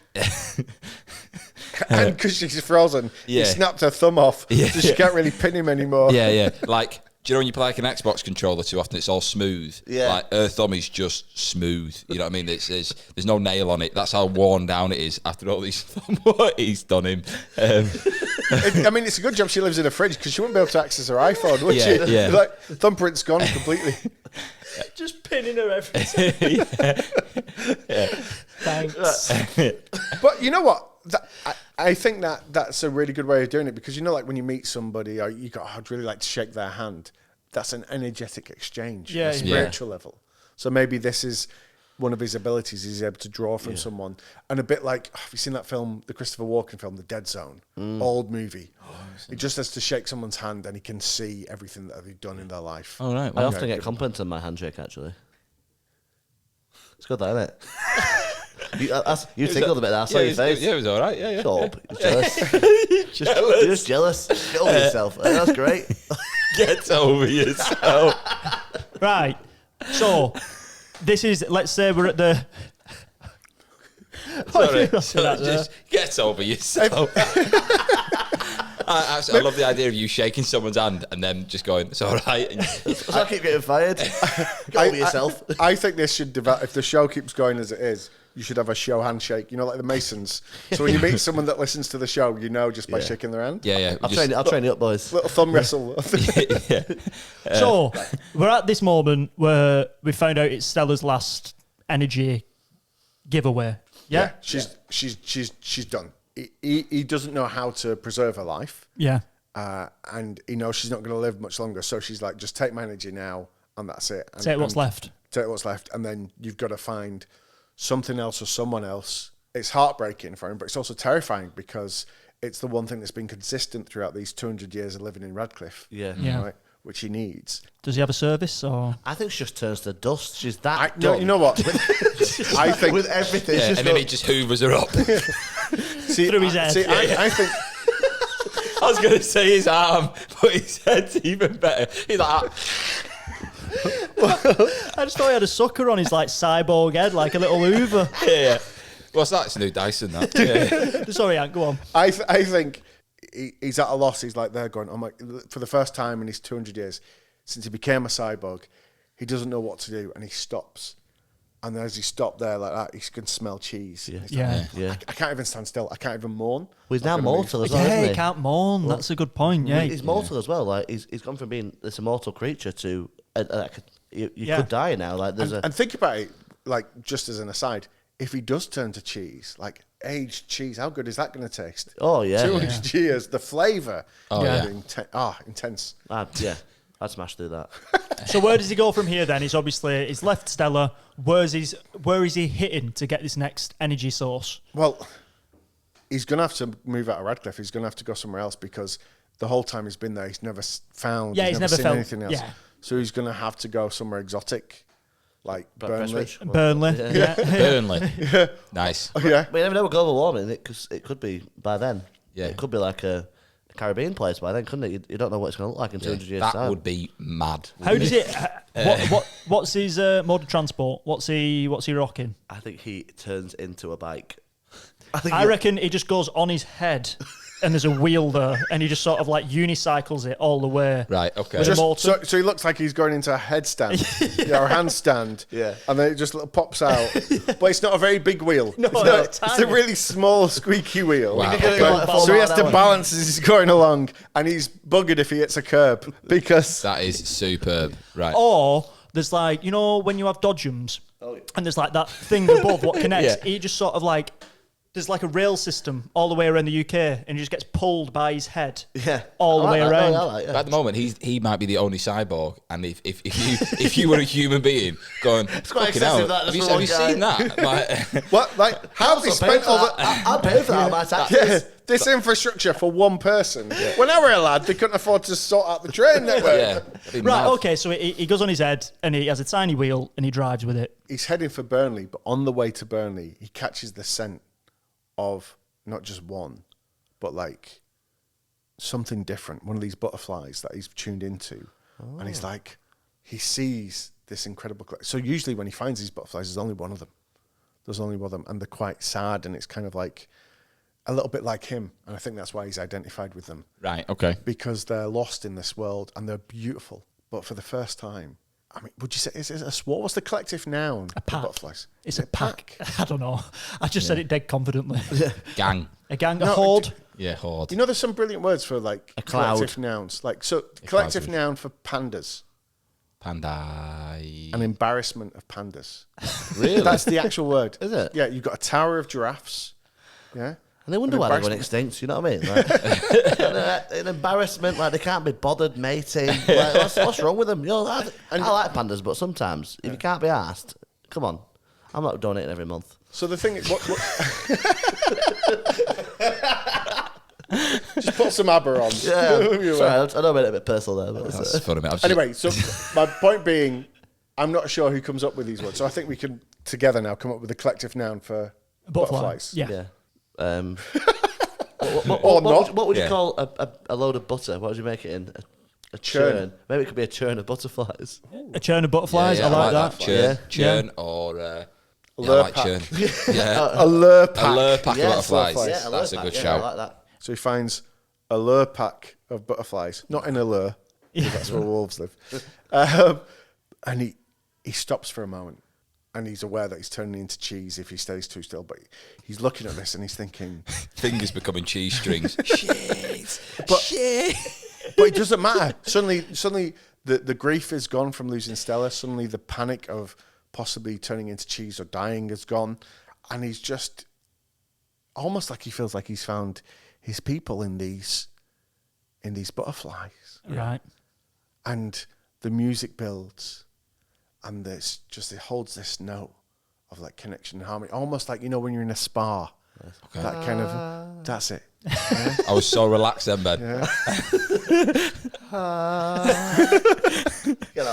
and because she's frozen, Yeah. he snapped her thumb off, Yeah. so she can't really pin him anymore. yeah, like, do you know when you play like an Xbox controller too often, it's all smooth. Yeah. Like her thumb is just smooth. You know what I mean? There's no nail on it. That's how worn down it is after all these thumb what he's done him. I mean, it's a good job she lives in a fridge because she wouldn't be able to access her iPhone, would Yeah, she? yeah. Like, thumbprint's gone completely. Just pinning her every time. Thanks. But you know what? I think that's a really good way of doing it because, you know, like when you meet somebody or you go, I'd really like to shake their hand. That's an energetic exchange Yeah, on a yeah. spiritual level. So maybe this is one of his abilities. He's able to draw from someone. And a bit like, have you seen that film, the Christopher Walken film, The Dead Zone? Old movie. He just has to shake someone's hand and he can see everything that they've done in their life. All right. I often get compliments on my handshake, actually. It's good, that, isn't it? You tickled a bit there. I saw your face. Yeah, it was all right. Yeah, yeah. Shut up. You're jealous. You're just jealous. Get over yourself. That's great. Get over yourself. Right. So, this is, let's say we're at the... Sorry, That there. just get over yourself. I love the idea of you shaking someone's hand and then just going, "It's all right." And So I keep getting fired. Get over yourself. I think this should develop. If the show keeps going as it is, you should have a show handshake. You know, like the Masons. So when you meet someone that listens to the show, you know just by Yeah. shaking their hand. yeah. I'll train you up, boys. Little thumb wrestle. So, we're at this moment where we found out it's Stella's last energy giveaway. Yeah? She's done. He doesn't know how to preserve her life, Yeah. and he knows she's not going to live much longer. So she's like, just take my energy now, and that's it. And, Take what's and left. Take what's left, and then you've got to find something else or someone else. It's heartbreaking for him, but it's also terrifying because it's the one thing that's been consistent throughout these 200 years of living in Radcliffe. Yeah. Yeah. Right, which he needs. Does he have a service or... I think she just turns to dust. She's that done. You know what? I think with everything. Yeah, she's and then got- he just hoovers her up. see, Through his head. See, I think I was going to say his arm, but his head's even better. He's like, I just thought he had a sucker on his like cyborg head, like a little Hoover. yeah. What's that? It's new Dyson, that. Yeah. Sorry, Ant, go on. I think he's at a loss. He's like there going, oh my, for the first time in his 200 years since he became a cyborg, he doesn't know what to do, and he stops. And as he stopped there like that, he can smell cheese. Yeah. He's Yeah. like, Yeah. I can't even stand still. I can't even mourn. Well, he's now I'm gonna mortal move. as well, Yeah, isn't he he? can't mourn. That's a good point. Yeah. He's mortal as well. Like he's gone from being this immortal creature to you Yeah. could die now. Like there's And think about it, like just as an aside, if he does turn to cheese, like aged cheese, how good is that going to taste? Oh, yeah. 200 years, the flavour. Oh, Yeah. yeah. Intense. yeah. I'd smash through that. So where does he go from here then? He's left Stella. Where is he hitting to get this next energy source? Well, he's going to have to move out of Radcliffe. He's going to have to go somewhere else because the whole time he's been there, he's never found. Yeah, he's never seen felt anything else. Yeah. So he's going to have to go somewhere exotic, like Burnley. Burnley. Yeah. Burnley. Nice. Oh, yeah. We never know with global warming, because it could be by then. Yeah. It could be like a Caribbean place by then, couldn't it? You don't know what it's going to look like in 200 years' That time. would be mad. How does it? What's his mode of transport? What's he rocking? I think he turns into a bike. I reckon he just goes on his head, and there's a wheel there, and he just sort of like unicycles it all the way. Right, okay. With a motor. So he looks like he's going into a headstand or a handstand. Yeah. And then it just pops out. But it's not a very big wheel. No, it's tiny. a really small, squeaky wheel. Wow. So he has to balance as he's going along, and he's buggered if he hits a curb because That is superb. Right. Or there's like, when you have dodgems, and there's like that thing above what connects. Yeah. He just sort of like, there's like a rail system all the way around the UK, and he just gets pulled by his head. Yeah. All the way around. At the moment, he might be the only cyborg, and if you were a human being going, quite fucking excessive, hell, that, have you just for seen one that? what? Like how have they spent all the? I'm paying for that on my taxes. This infrastructure for one person. When I were a lad, they couldn't afford to sort out the train network. Yeah. That'd be Right, mad. okay, so he goes on his head, and he has a tiny wheel, and he drives with it. He's heading for Burnley, but on the way to Burnley, he catches the scent of not just one, but like something different. One of these butterflies that he's tuned into, and he's like, he sees this incredible. So usually when he finds these butterflies, there's only one of them. There's only one of them, and they're quite sad, and it's kind of like a little bit like him, and I think that's why he's identified with them. Right, okay. Because they're lost in this world and they're beautiful. But for the first time, I mean, would you say, is it what was the collective noun? A pack. For butterflies? It's a pack. I don't know. I just said it dead confidently. Gang. A gang, a No, horde. Yeah, horde. You know, there's some brilliant words for like cloud. collective nouns. Like, so collective cloud. noun for pandas. Panda. An embarrassment of pandas. Really? That's the actual word. Is it? Yeah, you've got a tower of giraffes. Yeah. And they wonder An why they went embarrassment. extinct, you know what I mean? Like, an embarrassment, like they can't be bothered mating. Like, what's wrong with them? I like pandas, but sometimes, if you can't be asked, come on. I'm not donating every month. So the thing is, just put some ABBA on. Yeah, sorry, I know I made it a bit personal there. But That's funny, mate. Anyway, so my point being, I'm not sure who comes up with these words. So I think we can together now come up with a collective noun for butterflies. Yeah. yeah. Or not. What would you Yeah. call a load of butter? What would you make it in? A Churn. churn. Maybe it could be a churn of butterflies. A churn of butterflies. Yeah, I like that. Churn, Yeah. churn or yeah, I Lure like pack. churn. Yeah. A lure pack. A lure pack Yes, of butterflies. yeah, That's a lure good pack, shout. I like that. So he finds a lure pack of butterflies, not in a lure, because that's where wolves live. And he stops for a moment, and he's aware that he's turning into cheese if he stays too still. But he's looking at this and he's thinking, Fingers becoming cheese strings. Shit. but it doesn't matter. Suddenly the grief is gone from losing Stella. Suddenly the panic of possibly turning into cheese or dying is gone. And he's just almost like he feels like he's found his people in these butterflies. Right. And the music builds, and it holds this note of like connection and harmony, almost like, when you're in a spa. Okay. That kind of, that's it. I was so relaxed then, Ben. Yeah. You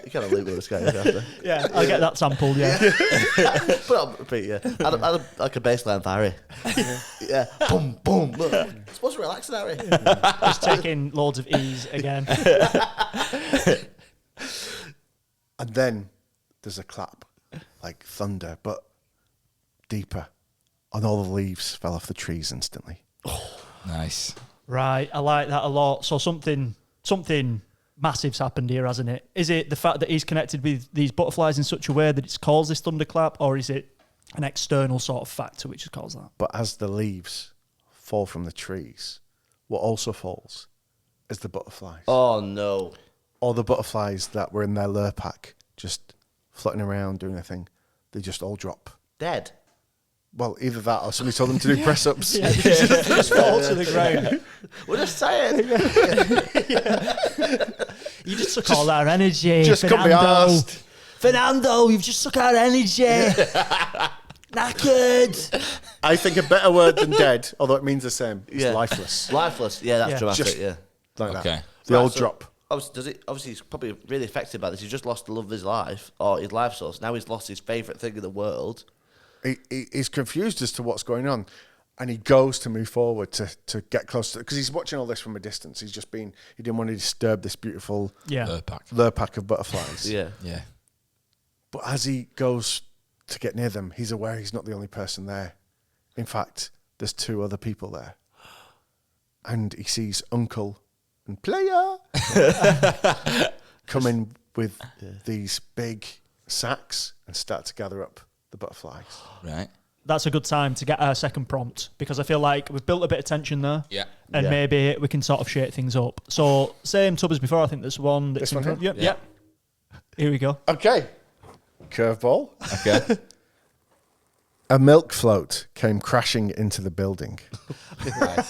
can't loop with this guy. You have to. Yeah, I'll get that sample, yeah. Put it on repeat, yeah. Add like a bass line for Harry. Yeah. Boom, boom. Look, it's supposed to relax, Harry. Just taking loads of E's again. And then there's a clap, like thunder, but deeper. And all the leaves fell off the trees instantly. Nice. Right, I like that a lot. So something massive's happened here, hasn't it? Is it the fact that he's connected with these butterflies in such a way that it's caused this thunderclap, or is it an external sort of factor which has caused that? But as the leaves fall from the trees, what also falls is the butterflies. Oh, no. All the butterflies that were in their lure pack, just flitting around doing their thing, they just all drop. Dead. Well, either that or somebody told them to do press-ups. Yeah, they just fall to the ground. We're just saying. You just suck all our energy. Just couldn't be Fernando. asked. Fernando, you've just suck our energy. Knackered. I think a better word than dead, although it means the same, is Yeah. lifeless. Lifeless. Yeah, that's Yeah. dramatic. Just- yeah. Like Okay. that. The old drop. Obviously, he's probably really affected by this. He's just lost the love of his life, or his life source. Now he's lost his favourite thing in the world. He's confused as to what's going on, and he goes to move forward to get close to, because he's watching all this from a distance. He didn't want to disturb this beautiful Yeah. lure pack of butterflies. Yeah. Yeah. But as he goes to get near them, he's aware he's not the only person there. In fact, there's 2 other people there, and he sees Uncle and Player come in with these big sacks and start to gather up the butterflies. Right. That's a good time to get our second prompt because I feel like we've built a bit of tension there. Yeah. And Yeah. maybe we can sort of shake things up. So, same tub as before. I think there's one that's This in one front. here? Yep. Yep. Here we go. Okay. Curveball. Okay. A milk float came crashing into the building.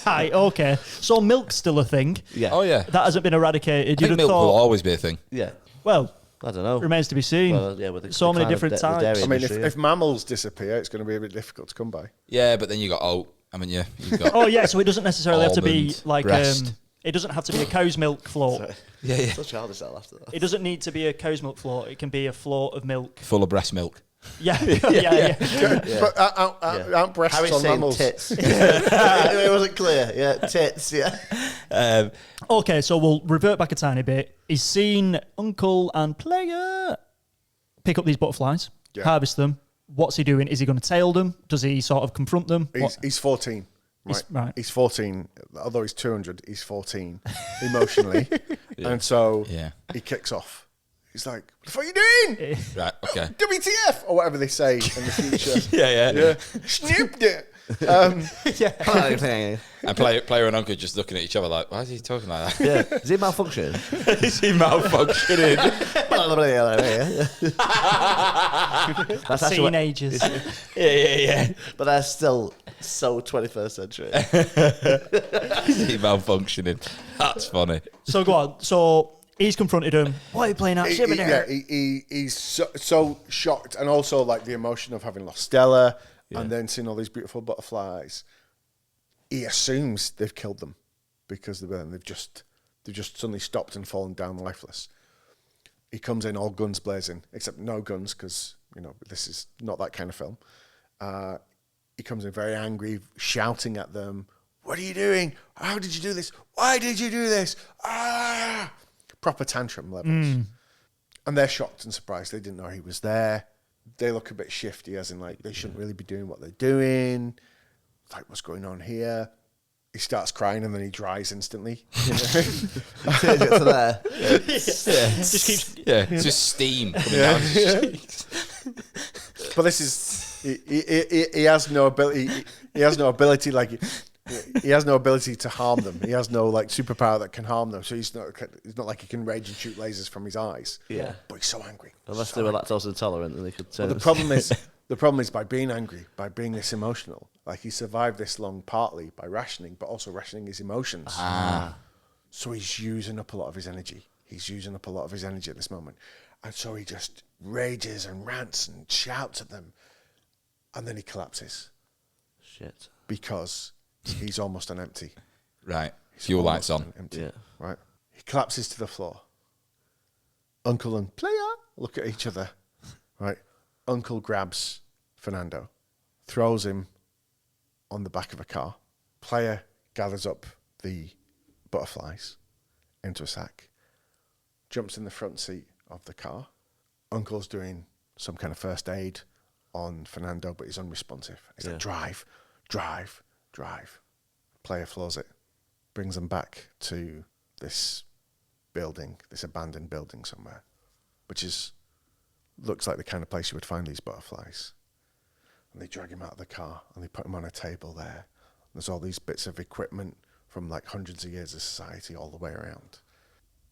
Hi. Okay. So, milk's still a thing. Yeah. Oh yeah. That hasn't been eradicated. I You'd think have milk will thought. always be a thing. Yeah. Well, I don't know. remains to be seen. Well, yeah, with the So many decline of different the types. dairy I mean, industry, if mammals disappear, it's going to be a bit difficult to come by. Yeah, but then you got oat. I mean, yeah, you've got. Oh yeah. So it doesn't necessarily have to be Almond like breast. It doesn't have to be a cow's milk float. Yeah, yeah. So childish that after that. It doesn't need to be a cow's milk float. It can be a float of milk. Full of breast milk. Yeah. yeah. But aren't breasts Harry's on saying mammals? tits. It wasn't clear. Yeah, tits. Yeah. Okay, so we'll revert back a tiny bit. He's seen Uncle and Player pick up these butterflies, Yeah. harvest them. What's he doing? Is he going to tail them? Does he sort of confront them? He's 14. He's- Right. right. He's 14. Although he's 200, he's 14 emotionally. And so Yeah. he kicks off. He's like, what the fuck are you doing? Right. Okay. WTF? Or whatever they say in the future. Yeah, yeah. Snooped it. And player and uncle just looking at each other like, why is he talking like that? Yeah. Is he malfunctioning? Is he malfunctioning? That's actually what, Teenagers. yeah. but that's still so 21st century. Is he malfunctioning? That's funny. So go on. So he's confronted him. Why are you playing that shit? He's so shocked, and also like the emotion of having lost Stella and then seeing all these beautiful butterflies. He assumes they've killed them because they've just suddenly stopped and fallen down lifeless. He comes in all guns blazing, except no guns because this is not that kind of film. He comes in very angry, shouting at them. What are you doing? How did you do this? Why did you do this? Ah! Proper tantrum levels. And they're shocked and surprised. They didn't know he was there. They look a bit shifty, as in like they shouldn't really be doing what they're doing. Like, what's going on here? He starts crying and then he dries instantly. Change it to there. Just keeps. Yeah. It's just steam coming down his cheeks. But this is he has no ability. He has no ability like. He has no ability to harm them. He has no like superpower that can harm them. So he's not like he can rage and shoot lasers from his eyes. Yeah. But he's so angry. Unless So they were lactose intolerant, then they could turn. But the problem is by being angry, by being this emotional. Like he survived this long partly by rationing, but also rationing his emotions. So he's using up a lot of his energy. He's using up a lot of his energy at this moment. And so he just rages and rants and shouts at them. And then he collapses Shit. because he's almost on empty. Right. Fuel lights on. Empty, Yeah. right? He collapses to the floor. Uncle and Player look at each other, right? Uncle grabs Fernando, throws him on the back of a car. Player gathers up the butterflies into a sack, jumps in the front seat of the car. Uncle's doing some kind of first aid on Fernando, but he's unresponsive. He's like, drive. Player floors it, brings them back to this building, this abandoned building somewhere, which looks like the kind of place you would find these butterflies. And they drag him out of the car and they put him on a table there. There's all these bits of equipment from like hundreds of years of society all the way around.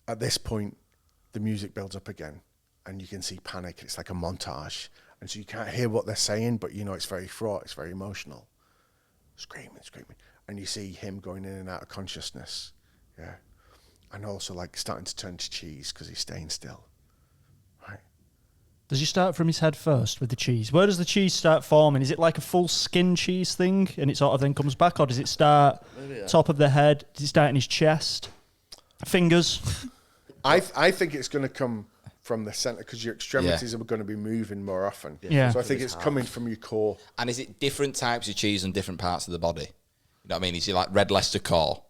At this point, the music builds up again and you can see panic. It's like a montage. And so you can't hear what they're saying, but it's very fraught, it's very emotional. Screaming. And you see him going in and out of consciousness. Yeah. and also like starting to turn to cheese because he's staying still. Right. Does he start from his head first with the cheese? Where does the cheese start forming? Is it like a full skin cheese thing and it sort of then comes back, or does it start top of the head? Does it start in his chest? Fingers? I think it's going to come from the center because your extremities are going to be moving more often. Yeah. So I think it's coming from your core. And is it different types of cheese on different parts of the body? You know what I mean? Is he like red Leicester core?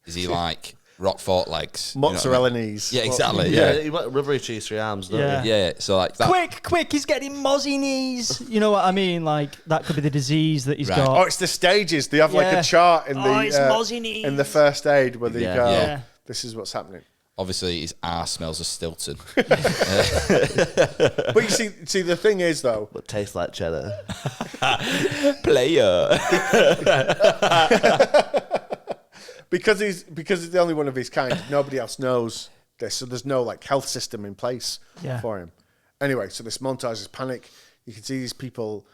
Is he like Roquefort legs? Mozzarella You know what I mean? knees. Yeah, exactly. Yeah, Yeah. you want rubbery cheese for your arms, don't Yeah. you? Yeah. So like that. Quick, he's getting mozzie knees. You know what I mean? Like, that could be the disease that he's Right. got. Oh, it's the stages. They have like Yeah. a chart in Oh, it's mozzie knees. in the first aid where they Yeah. go, Yeah. this is what's happening. Obviously, his arse smells of Stilton. But you see, the thing is though, But tastes like cheddar. Player. because he's the only one of his kind, nobody else knows this, so there's no like health system in place Yeah. for him. Anyway, so this montage is panic. You can see these people.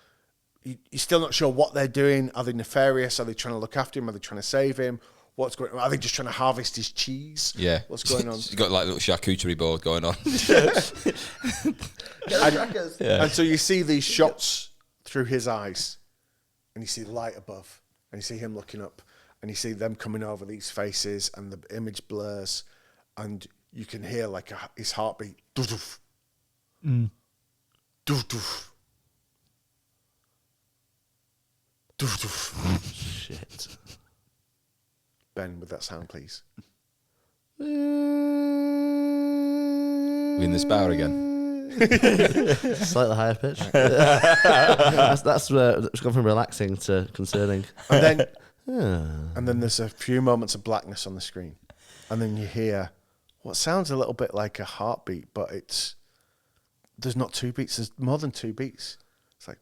You're still not sure what they're doing. Are they nefarious? Are they trying to look after him? Are they trying to save him? What's going on? Are they just trying to harvest his cheese? Yeah. What's going on? He's got like a little charcuterie board going on. And so you see these shots through his eyes, and you see the light above, and you see him looking up, and you see them coming over these faces, and the image blurs, and you can hear like his heartbeat. Doof-doof. Doof-doof. Doof-doof. Shit. Ben, with that sound, please. We in the spa again. Slightly higher pitch. that's it's gone from relaxing to concerning. And then there's a few moments of blackness on the screen, and then you hear what sounds a little bit like a heartbeat, but there's not two beats. There's more than two beats. It's like.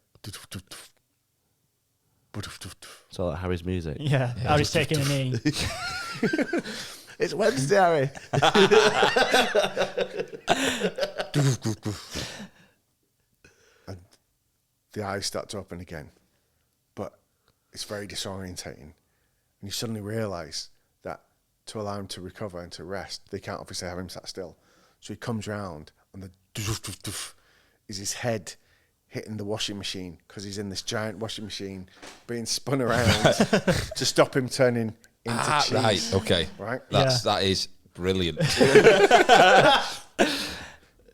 It's all like Harry's music. Yeah, Harry's taking a knee. It's Wednesday, Harry. And the eyes start to open again, but it's very disorientating. And you suddenly realise that to allow him to recover and to rest, they can't obviously have him sat still. So he comes round, and the is his head hitting the washing machine because he's in this giant washing machine being spun around to stop him turning into cheese. Right. Okay. Right? That is brilliant. It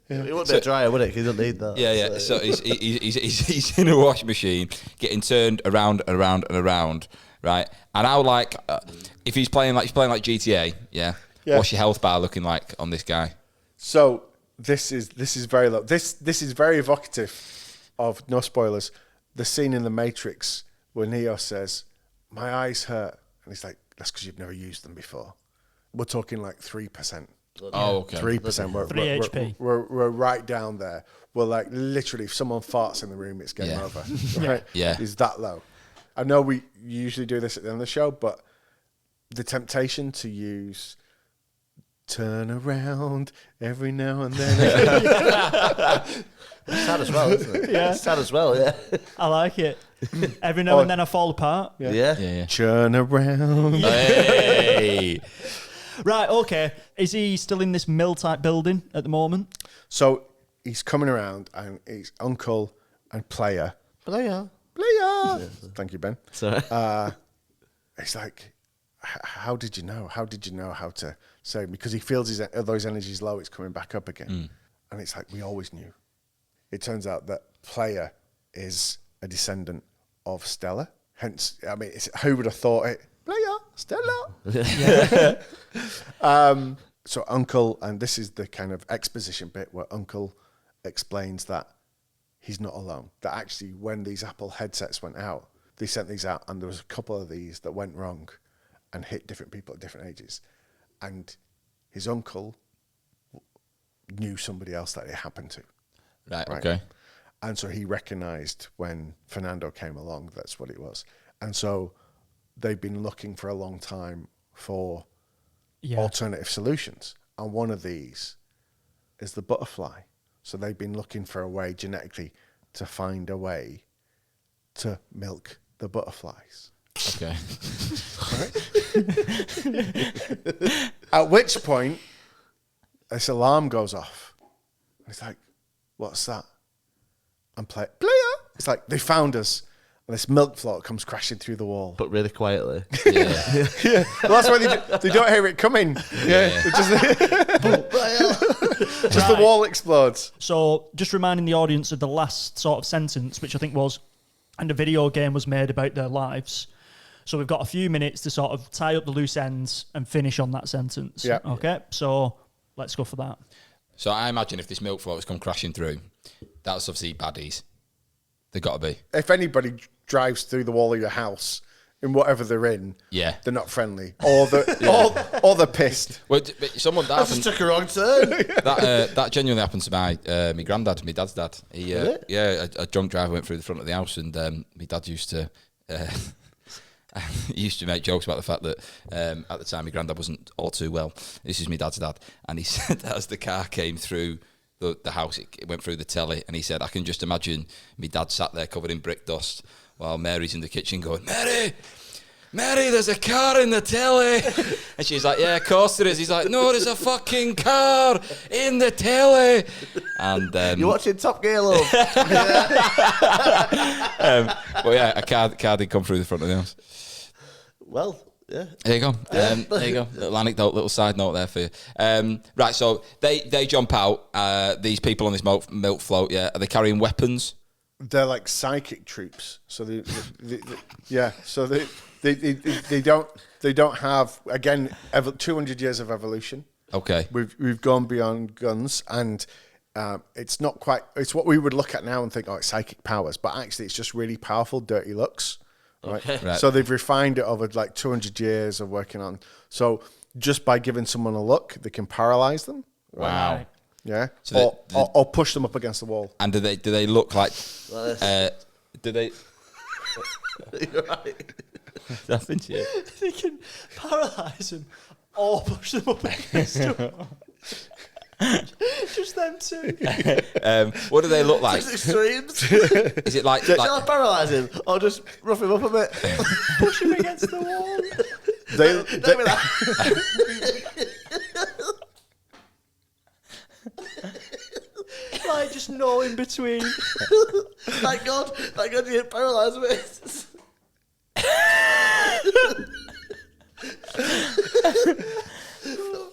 wouldn't be a dryer, would it? Because he doesn't need that. Yeah. So he's in a washing machine, getting turned around and around and around, right? And how like if he's playing like GTA, yeah. What's your health bar looking like on this guy? So this is very low. This is very evocative of, no spoilers, the scene in The Matrix where Neo says, "My eyes hurt," and he's like, "That's because you've never used them before." We're talking like 3%. Oh, okay. 3%. 3 HP. We're right down there. We're like, literally, if someone farts in the room, it's game over. Right? Yeah. It's that low. I know we usually do this at the end of the show, but the temptation to use "turn around every now and then." It's sad as well, isn't it? Yeah. It's sad as well, yeah. I like it. Every now and then I fall apart. Yeah. Turn around. Hey. Right, okay. Is he still in this mill-type building at the moment? So he's coming around, and his uncle and player. Player. Thank you, Ben. Sorry. It's like, how did you know? How did you know how to save him? Because he feels although his energy's low, it's coming back up again. And it's like, we always knew. It turns out that player is a descendant of Stella. Hence, I mean, who would have thought it? Player, Stella. So Uncle, and this is the kind of exposition bit where Uncle explains that he's not alone. That actually, when these Apple headsets went out, they sent these out, and there was a couple of these that went wrong and hit different people at different ages. And his uncle knew somebody else that it happened to. Right. Right. Okay. And so he recognized when Fernando came along, that's what it was. And so they've been looking for a long time for alternative solutions. And one of these is the butterfly. So they've been looking for a way genetically to find a way to milk the butterflies. Okay. At which point, this alarm goes off. It's like, what's that? I'm playing. It's like, they found us. And this milk float comes crashing through the wall. But really quietly. Yeah. Yeah. Well, that's why they don't hear it coming. Yeah. Just the wall explodes. So, just reminding the audience of the last sort of sentence, which I think was, and a video game was made about their lives. So, we've got a few minutes to sort of tie up the loose ends and finish on that sentence. Yeah. Okay, so let's go for that. So I imagine if this milk float has come crashing through, that's obviously baddies. They've got to be. If anybody drives through the wall of your house, in whatever they're in, Yeah. they're not friendly. Or they're pissed. Well, but someone that I just happened, took a wrong turn. that genuinely happened to my granddad, my dad's dad. He, Really? a drunk driver went through the front of the house, and my dad used to. He used to make jokes about the fact that at the time my granddad wasn't all too well. This is my dad's dad, and he said that as the car came through the house, it went through the telly, and he said, I can just imagine my dad sat there covered in brick dust while Mary's in the kitchen going, Mary, there's a car in the telly. And she's like, yeah, of course there is. He's like, no, there's a fucking car in the telly. And You're watching Top Gear, love. well, yeah, a car did come through the front of the house. Well, yeah. There you go. There you go. Little anecdote, little side note there for you. Right, so they jump out. These people on this milk float, yeah, are they carrying weapons? They're like psychic troops. So they So they don't have, again, 200 years of evolution. Okay. We've gone beyond guns, and it's not quite. It's what we would look at now and think, oh, it's psychic powers, but actually, it's just really powerful, dirty looks. Right? Okay. Right. So they've refined it over like 200 years of working on. So just by giving someone a look, they can paralyze them. Wow. Right. Yeah. So or push them up against the wall. And do they look like? Do they? You're right. What's happened to you? They can paralyse them or push them up against them. Just them two. What do they look like? It's extremes. Is it like? Shall I paralyse him or just rough him up a bit? Push him against the wall. They, Tell me that. Like, just no in between. Thank God you didn't paralyse me.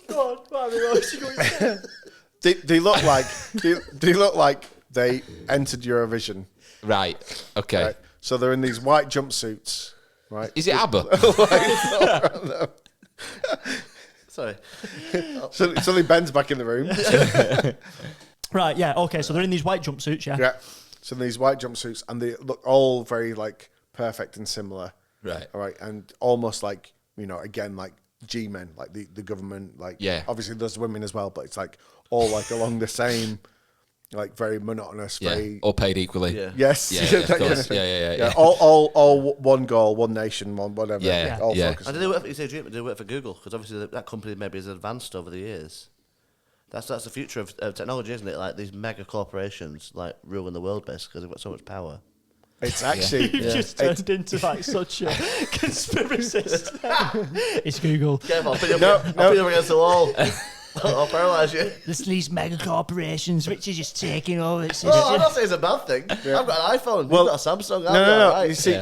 God, they look like they look like they entered Eurovision. Right. Okay. Right? So they're in these white jumpsuits. Right. Is it ABBA? Sorry. Suddenly Ben's back in the room. Right, yeah, okay, so they're in these white jumpsuits, yeah? Yeah. So these white jumpsuits, and they look all very like perfect and similar. Right. All right, and almost like, you know, again, like G-men, like the government, like, Yeah. obviously there's women as well, but it's like all like along the same, like very monotonous, Yeah. very All paid equally. Yeah. yes, Yeah, of that kind course. of thing. Yeah. All one goal, one nation, one whatever. Yeah, all yeah. focused. And do they work? You say do they work for Google? Because obviously that company maybe has advanced over the years. That's the future of technology, isn't it? Like these mega corporations, like ruling the world basically because they've got so much power. It's actually You've just turned into like such a conspiracist. It's Google. Careful, I'll put you up against the wall. I'll paralyse you. There's these mega corporations which are just taking over. It's Oh, I'm not saying it's a bad thing. I've got an iPhone. Well, You've got a Samsung. No. Right. You see,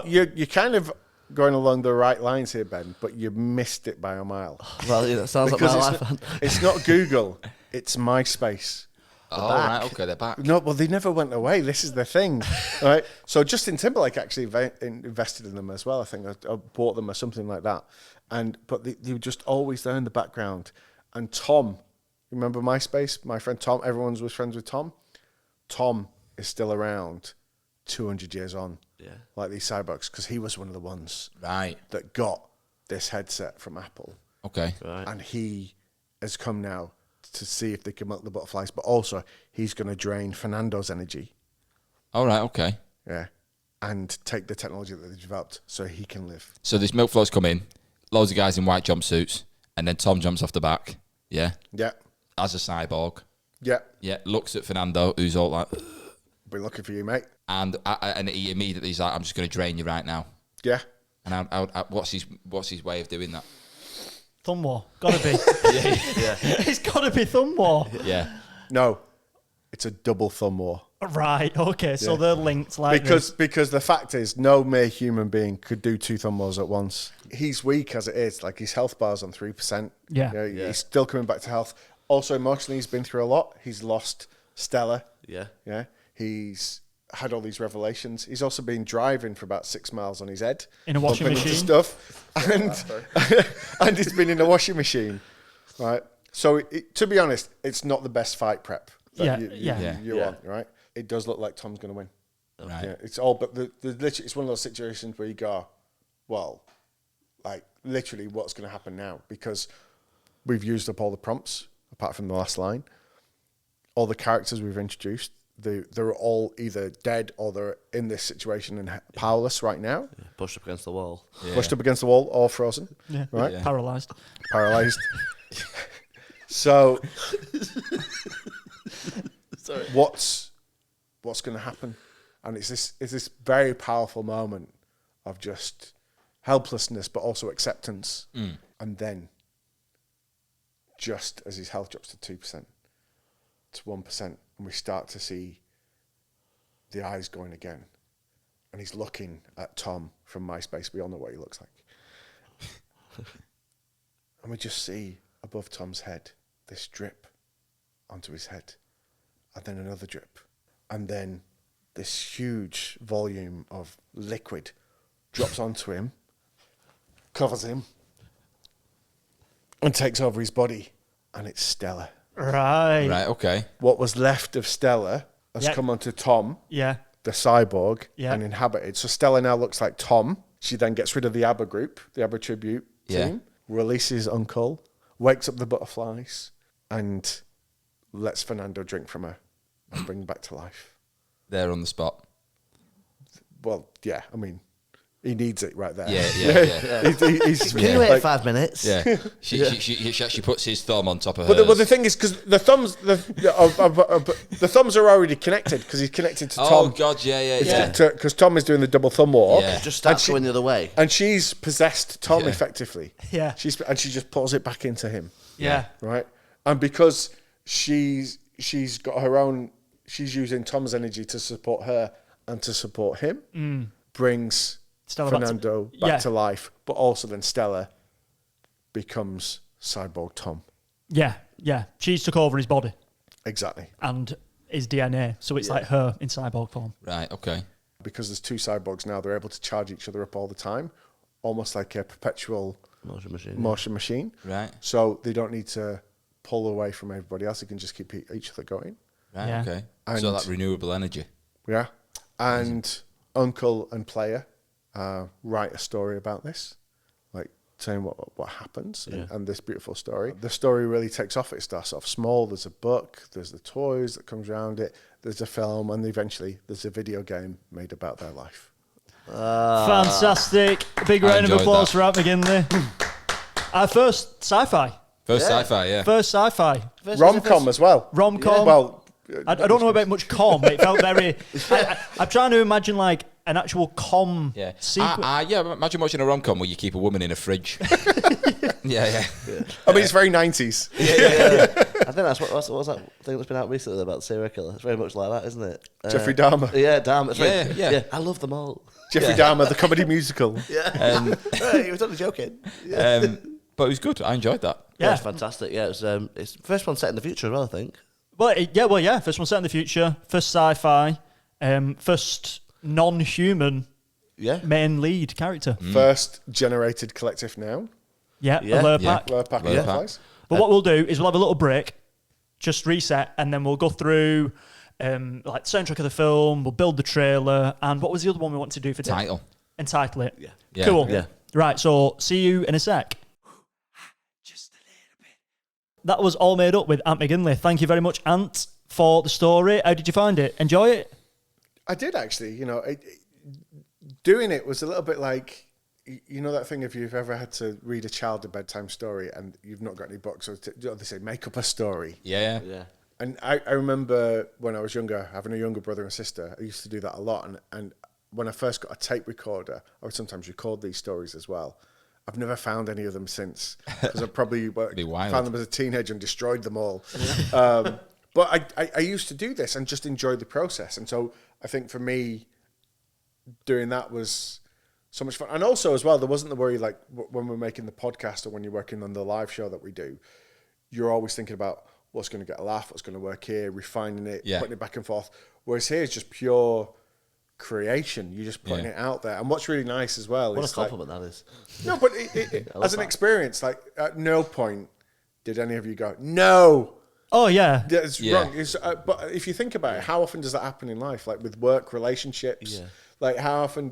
you're kind of going along the right lines here, Ben, but you missed it by a mile. Well, yeah, that sounds like Because my it's, life. it's not Google, it's MySpace. Oh, right. Okay, they're back. No, well, they never went away. This is the thing, right? So Justin Timberlake actually invested in them as well. I think I bought them or something like that. But they were just always there in the background. And Tom, remember MySpace? My friend Tom, everyone was friends with Tom. Tom is still around 200 years on. Yeah. Like these cyborgs, because he was one of the ones Right. that got this headset from Apple. Okay. Right. And he has come now to see if they can milk the butterflies, but also he's going to drain Fernando's energy. All right. Okay. Yeah. And take the technology that they've developed so he can live. So this milk floats come in, loads of guys in white jumpsuits, and then Tom jumps off the back. Yeah. Yeah. As a cyborg. Yeah. Yeah. Looks at Fernando, who's all like, Been looking for you, mate. and he immediately is like, I'm just going to drain you right now. Yeah. And what's his way of doing that? Thumb war. Gotta be. Yeah. It's gotta be thumb war. Yeah. No, it's a double thumb war. Right, okay, so they're linked like Because the fact is, no mere human being could do 2 thumb wars at once. He's weak as it is. Like, his health bar's on 3%. Yeah. He's still coming back to health. Also, emotionally, he's been through a lot. He's lost Stella. Yeah. He's had all these revelations. He's also been driving for about 6 miles on his head. In a washing bumping into machine. stuff. And he's been in a washing machine. Right? So, to be honest, it's not the best fight prep that you want, right? It does look like Tom's going to win. Right. Yeah, it's all, but literally, it's one of those situations where you go, well, like, literally, what's going to happen now? Because we've used up all the prompts, apart from the last line. All the characters we've introduced, they're all either dead or they're in this situation and powerless right now. Yeah, pushed up against the wall. Yeah. Pushed up against the wall or frozen. Yeah. Right? Yeah. Paralysed. Paralyzed. So, Sorry. what's going to happen? And it's this very powerful moment of just helplessness, but also acceptance. And then, just as his health drops to 2%, to 1%, and we start to see the eyes going again, and he's looking at Tom from MySpace. We all know what he looks like. And we just see above Tom's head this drip onto his head, and then another drip, and then this huge volume of liquid drops onto him, covers him, and takes over his body, and it's Stella. Right. Right. Okay. What was left of Stella has come onto Tom, Yeah. the cyborg, Yeah. and inhabited. So Stella now looks like Tom. She then gets rid of the ABBA group, the ABBA tribute team, releases Uncle, wakes up the butterflies, and lets Fernando drink from her and bring him back to life. There on the spot. Well, yeah, I mean, he needs it right there. Yeah. He's Can you wait 5 minutes? Yeah. She actually puts his thumb on top of But hers. the thing is, because the thumbs are already connected, because he's connected to Tom. Oh God, yeah. Because Tom is doing the double thumb war. Yeah. It just starts going the other way. And she's possessed Tom Yeah. effectively. Yeah. She just pulls it back into him. Yeah. Right? And because she's got her own, she's using Tom's energy to support her and to support him, brings Stella Fernando back to life, but also then Stella becomes cyborg Tom. Yeah. Yeah. She's took over his body Exactly. and his DNA, so it's like her in cyborg form. Right. Okay. Because there's 2 cyborgs now, they're able to charge each other up all the time, almost like a perpetual motion machine. Right. So they don't need to pull away from everybody else. They can just keep each other going. Right. Yeah. Okay. And- So that renewable energy. Yeah. And Uncle and Player write a story about this, like saying what happens and this beautiful story. The story really takes off. It starts off small. There's a book. There's the toys that comes around it. There's a film. And eventually there's a video game made about their life. Fantastic. Big round of enjoyed applause that. for Ant McGinley. Our first sci-fi. First sci-fi, yeah. First sci-fi. Rom-com as well. Rom-com. Well, I don't know about much com. It felt very... I'm trying to imagine like an actual com Yeah. sequence. Yeah, imagine watching a rom-com where you keep a woman in a fridge. yeah. I mean, it's very 90s. I think that's what's that thing that's been out recently about the serial killer. It's very much like that, isn't it? Jeffrey Dahmer. Yeah, Dahmer. It's Yeah. I love them all. Jeffrey Dahmer, the comedy musical. He was only joking. But it was good. I enjoyed that. Yeah, it's fantastic. Yeah, it's the first one set in the future as well, I think. Well, first one set in the future. First sci-fi. First non-human main lead character. First generated collective noun. Yeah. Alert pack. Pack of butterflies. But what we'll do is we'll have a little break, just reset, and then we'll go through like soundtrack of the film. We'll build the trailer, and what was the other one we wanted to do for today? Title. And title it. Yeah. Cool. Yeah. Right. So see you in a sec. Just a little bit. That was All Made Up with Ant McGinley. Thank you very much, Ant, for the story. How did you find it? Enjoy it? I did actually. Doing it was a little bit like, you know that thing if you've ever had to read a child a bedtime story and you've not got any books, or they say make up a story. Yeah. And I remember when I was younger, having a younger brother and sister, I used to do that a lot. And when I first got a tape recorder, I would sometimes record these stories as well. I've never found any of them since because I probably found them as a teenager and destroyed them all. But I used to do this and just enjoy the process. And so I think for me, doing that was so much fun. And also as well, there wasn't the worry like when we're making the podcast or when you're working on the live show that we do, you're always thinking about what's going to get a laugh, what's going to work here, refining it, putting it back and forth. Whereas here it's just pure creation. You're just putting it out there. And what's really nice as well What is a compliment that is. no, but as an experience, like at no point did any of you go, no, Oh yeah. that's wrong. But if you think about it, how often does that happen in life? Like with work, relationships, like how often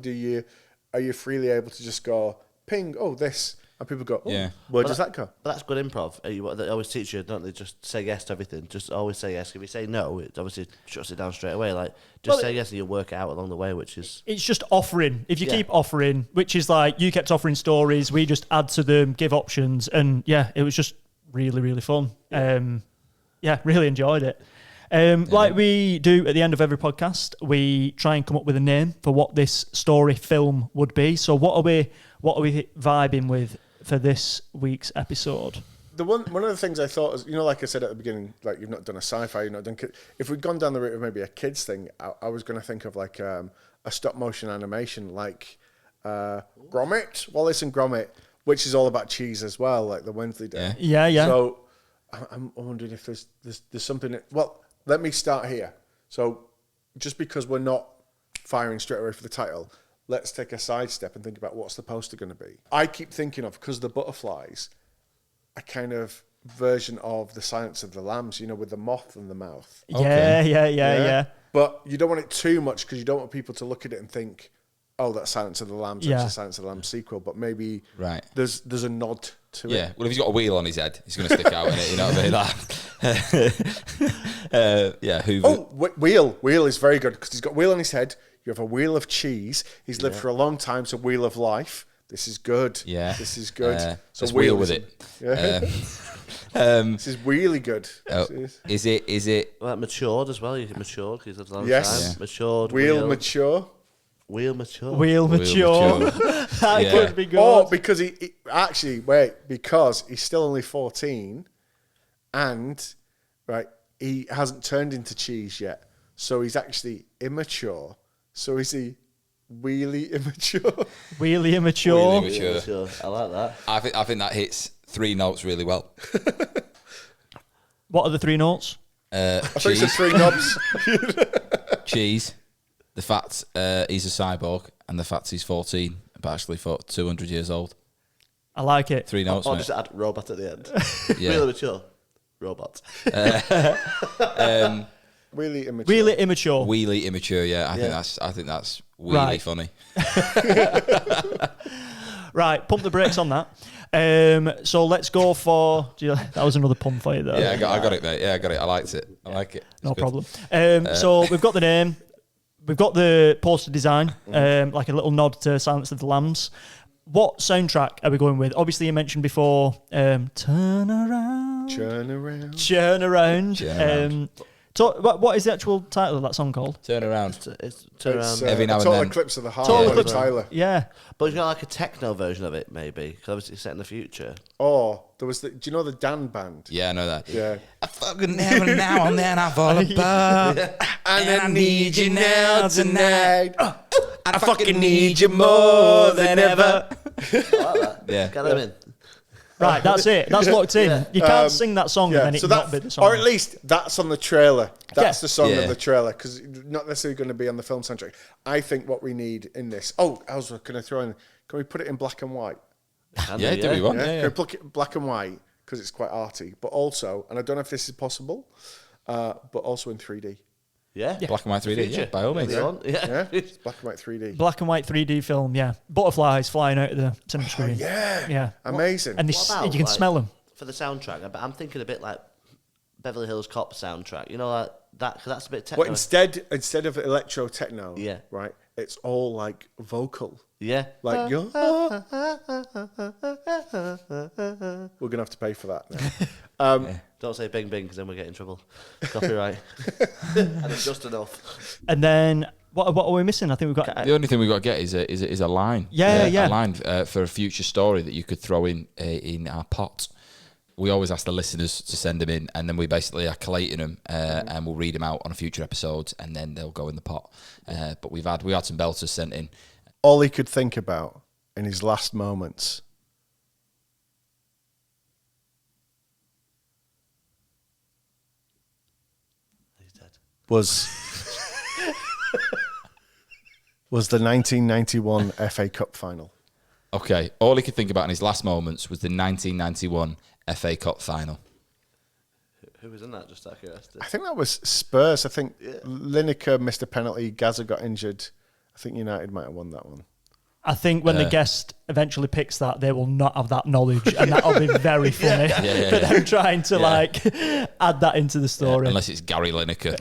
are you freely able to just go, ping, oh, this, and people go, oh, where does that go? But that's good improv. They always teach you, don't they? Just say yes to everything. Just always say yes. If you say no, it obviously shuts it down straight away. Like, just say yes and you'll work it out along the way, which is... It's just offering. If you keep offering, which is like, you kept offering stories, we just add to them, give options, and it was just really, really fun. Really enjoyed it. Like we do at the end of every podcast, we try and come up with a name for what this story film would be. So what are we vibing with for this week's episode? One of the things I thought is, like I said at the beginoming, like you've not done a sci-fi, you've not done if we'd gone down the route of maybe a kids thing, I was going to think of like a stop motion animation like Gromit, Wallace and Gromit, which is all about cheese as well, like the Wednesday Day. Yeah. So I'm wondering if there's something. Well, let me start here. So just because we're not firing straight away for the title, let's take a sidestep and think about what's the poster going to be. I keep thinking of, because the butterflies, a kind of version of The Silence of the Lambs, with the moth in the mouth. Yeah. But you don't want it too much because you don't want people to look at it and think, oh, that's Silence of the Lambs, it's a Silence of the Lambs sequel. But maybe there's a nod to it. Yeah, well, if he's got a wheel on his head, he's going to stick out in it, you know what I mean? Wheel is very good because he's got wheel on his head. You have a wheel of cheese. He's lived for a long time, so wheel of life. This is good. Yeah. This is good. So wheel with it. Yeah. This is really good. Is it? Well, matured as well. You can mature because it's a long Yes. time. Matured. Wheel mature. Wheel mature. Wheel mature. That could be good. Or because because he's still only 14 and he hasn't turned into cheese yet. So he's actually immature. So is he wheelie immature? Wheelie immature. Wheelie immature. I like that. I think that hits 3 notes really well. What are the 3 notes? I think it's 3 knobs. Cheese. The fact he's a cyborg, and the fact he's 14, but actually 200 years old. I like it. 3 notes, Or mate. just add robot at the end. Yeah. Wheel mature. Robot. Wheelie immature. Wheelie immature. Wheelie immature, I think that's really funny. Right, pump the brakes on that. So let's go for... that was another pun for you there. Yeah, I got it, mate. Yeah, I got it. I liked it. I like it. It's No good. problem. So we've got the name. We've got the poster design, like a little nod to Silence of the Lambs. What soundtrack are we going with? Obviously, you mentioned before, Turn Around. Churn around. Churn Around. Churn Around. What is the actual title of that song called? Turn around. It's turn around. Every now and Total then. Eclipse of the Heart. Total by Eclipse. Tyler. Yeah. But it's got like a techno version of it, maybe. Because obviously it's set in the future. Or there was do you know the Dan Band? Yeah, I know that. Yeah. I fucking every now and then I fall apart. And I need you now tonight. I fucking need you more than ever. I like that. Yeah. Get them in. Right, that's it. That's locked in. You can't sing that song and then it not be the song. Or at least that's on the trailer. That's the song Yeah. of the trailer because not necessarily going to be on the film soundtrack. I think what we need in this. Oh, I was going to throw in. Can we put it in black and white? Yeah, do we want? Yeah. Yeah, Can we pluck it black and white because it's quite arty, but also, and I don't know if this is possible, but also in 3D. Yeah. Black and white 3D, yeah, by all means. Yeah. Yeah, it's black and white 3D. Black and white 3D film, yeah. Butterflies flying out of the cinema screen. Yeah, amazing. And What about, you can smell them. For the soundtrack, I'm thinking a bit like Beverly Hills Cop soundtrack. You know, like that, because that's a bit techno. But instead of electro techno, Yeah. right, it's all like vocal. Yeah. Like you're. We're gonna have to pay for that now. Don't say bing bing because then we get in trouble. Copyright. And it's just enough. And then What are we missing? I think we've got. The only thing we've got to get is a line. Yeah. A line for a future story that you could throw in our pot. We always ask the listeners to send them in, and then we basically are collating them, and we'll read them out on a future episode, and then they'll go in the pot. But we had some belters sent in. All he could think about in his last moments was the 1991 FA Cup final. Okay, all he could think about in his last moments was the 1991 FA Cup final. Who was in that, just out of curiosity? I think that was Spurs. I think Lineker missed a penalty. Gaza got injured. I think United might have won that one. I think when the guest eventually picks that, they will not have that knowledge, and that'll be very funny for them trying to add that into the story. Unless it's Gary Lineker.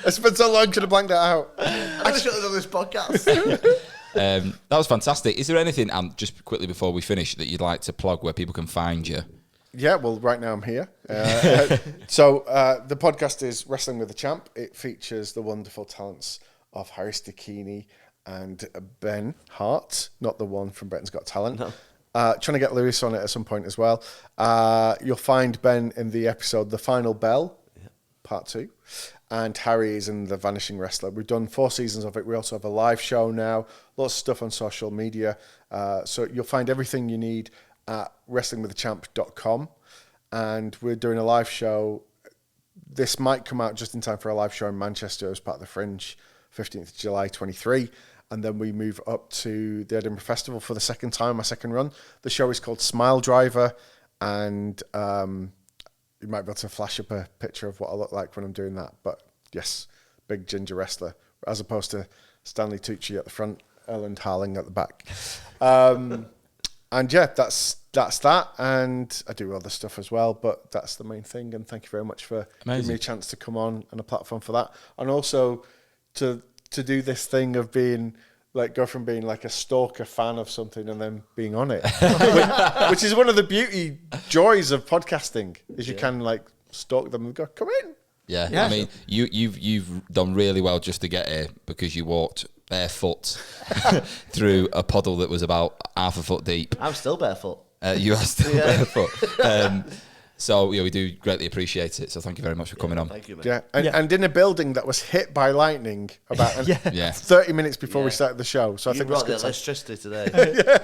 I spent so long trying to blank that out. I should have done this podcast. That was fantastic. Is there anything, just quickly before we finish, that you'd like to plug where people can find you? Yeah, well, right now I'm here. So the podcast is Wrestling with the Champ. It features the wonderful talents of Harry Stachini and Ben Hart, not the one from Britain's Got Talent. No. Trying to get Lewis on it at some point as well. You'll find Ben in the episode The Final Bell, part 2. And Harry is in The Vanishing Wrestler. We've done 4 seasons of it. We also have a live show now. Lots of stuff on social media. So you'll find everything you need at wrestlingwiththechamp.com. And we're doing a live show. This might come out just in time for a live show in Manchester as part of the Fringe, 15th of July 23. And then we move up to the Edinburgh Festival for the second time, my second run. The show is called Smile Driver. And you might be able to flash up a picture of what I look like when I'm doing that. But yes, big ginger wrestler, as opposed to Stanley Tucci at the front, Ellen Harling at the back. And yeah, that's that. And I do other stuff as well, but that's the main thing. And thank you very much for giving me a chance to come on and a platform for that. And also to do this thing of being go from being like a stalker fan of something and then being on it, which is one of the joys of podcasting, is you can stalk them and go, come in. Yeah. I mean, you've done really well just to get here, because you walked barefoot through a puddle that was about half a foot deep. I'm still barefoot. You are still barefoot. So yeah, we do greatly appreciate it. So thank you very much for coming on. Thank you, man. Yeah, and in a building that was hit by lightning about 30 minutes before we started the show. So I think brought that's the good. electricity today.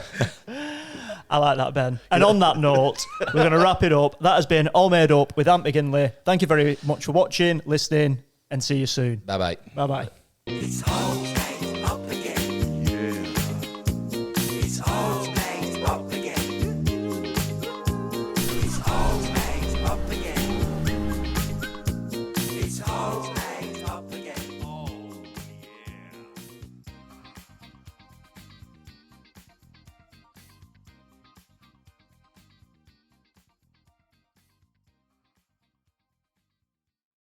I like that, Ben. And on that note, we're going to wrap it up. That has been All Made Up with Ant McGinley. Thank you very much for watching, listening, and see you soon. Bye bye. Bye bye. It's all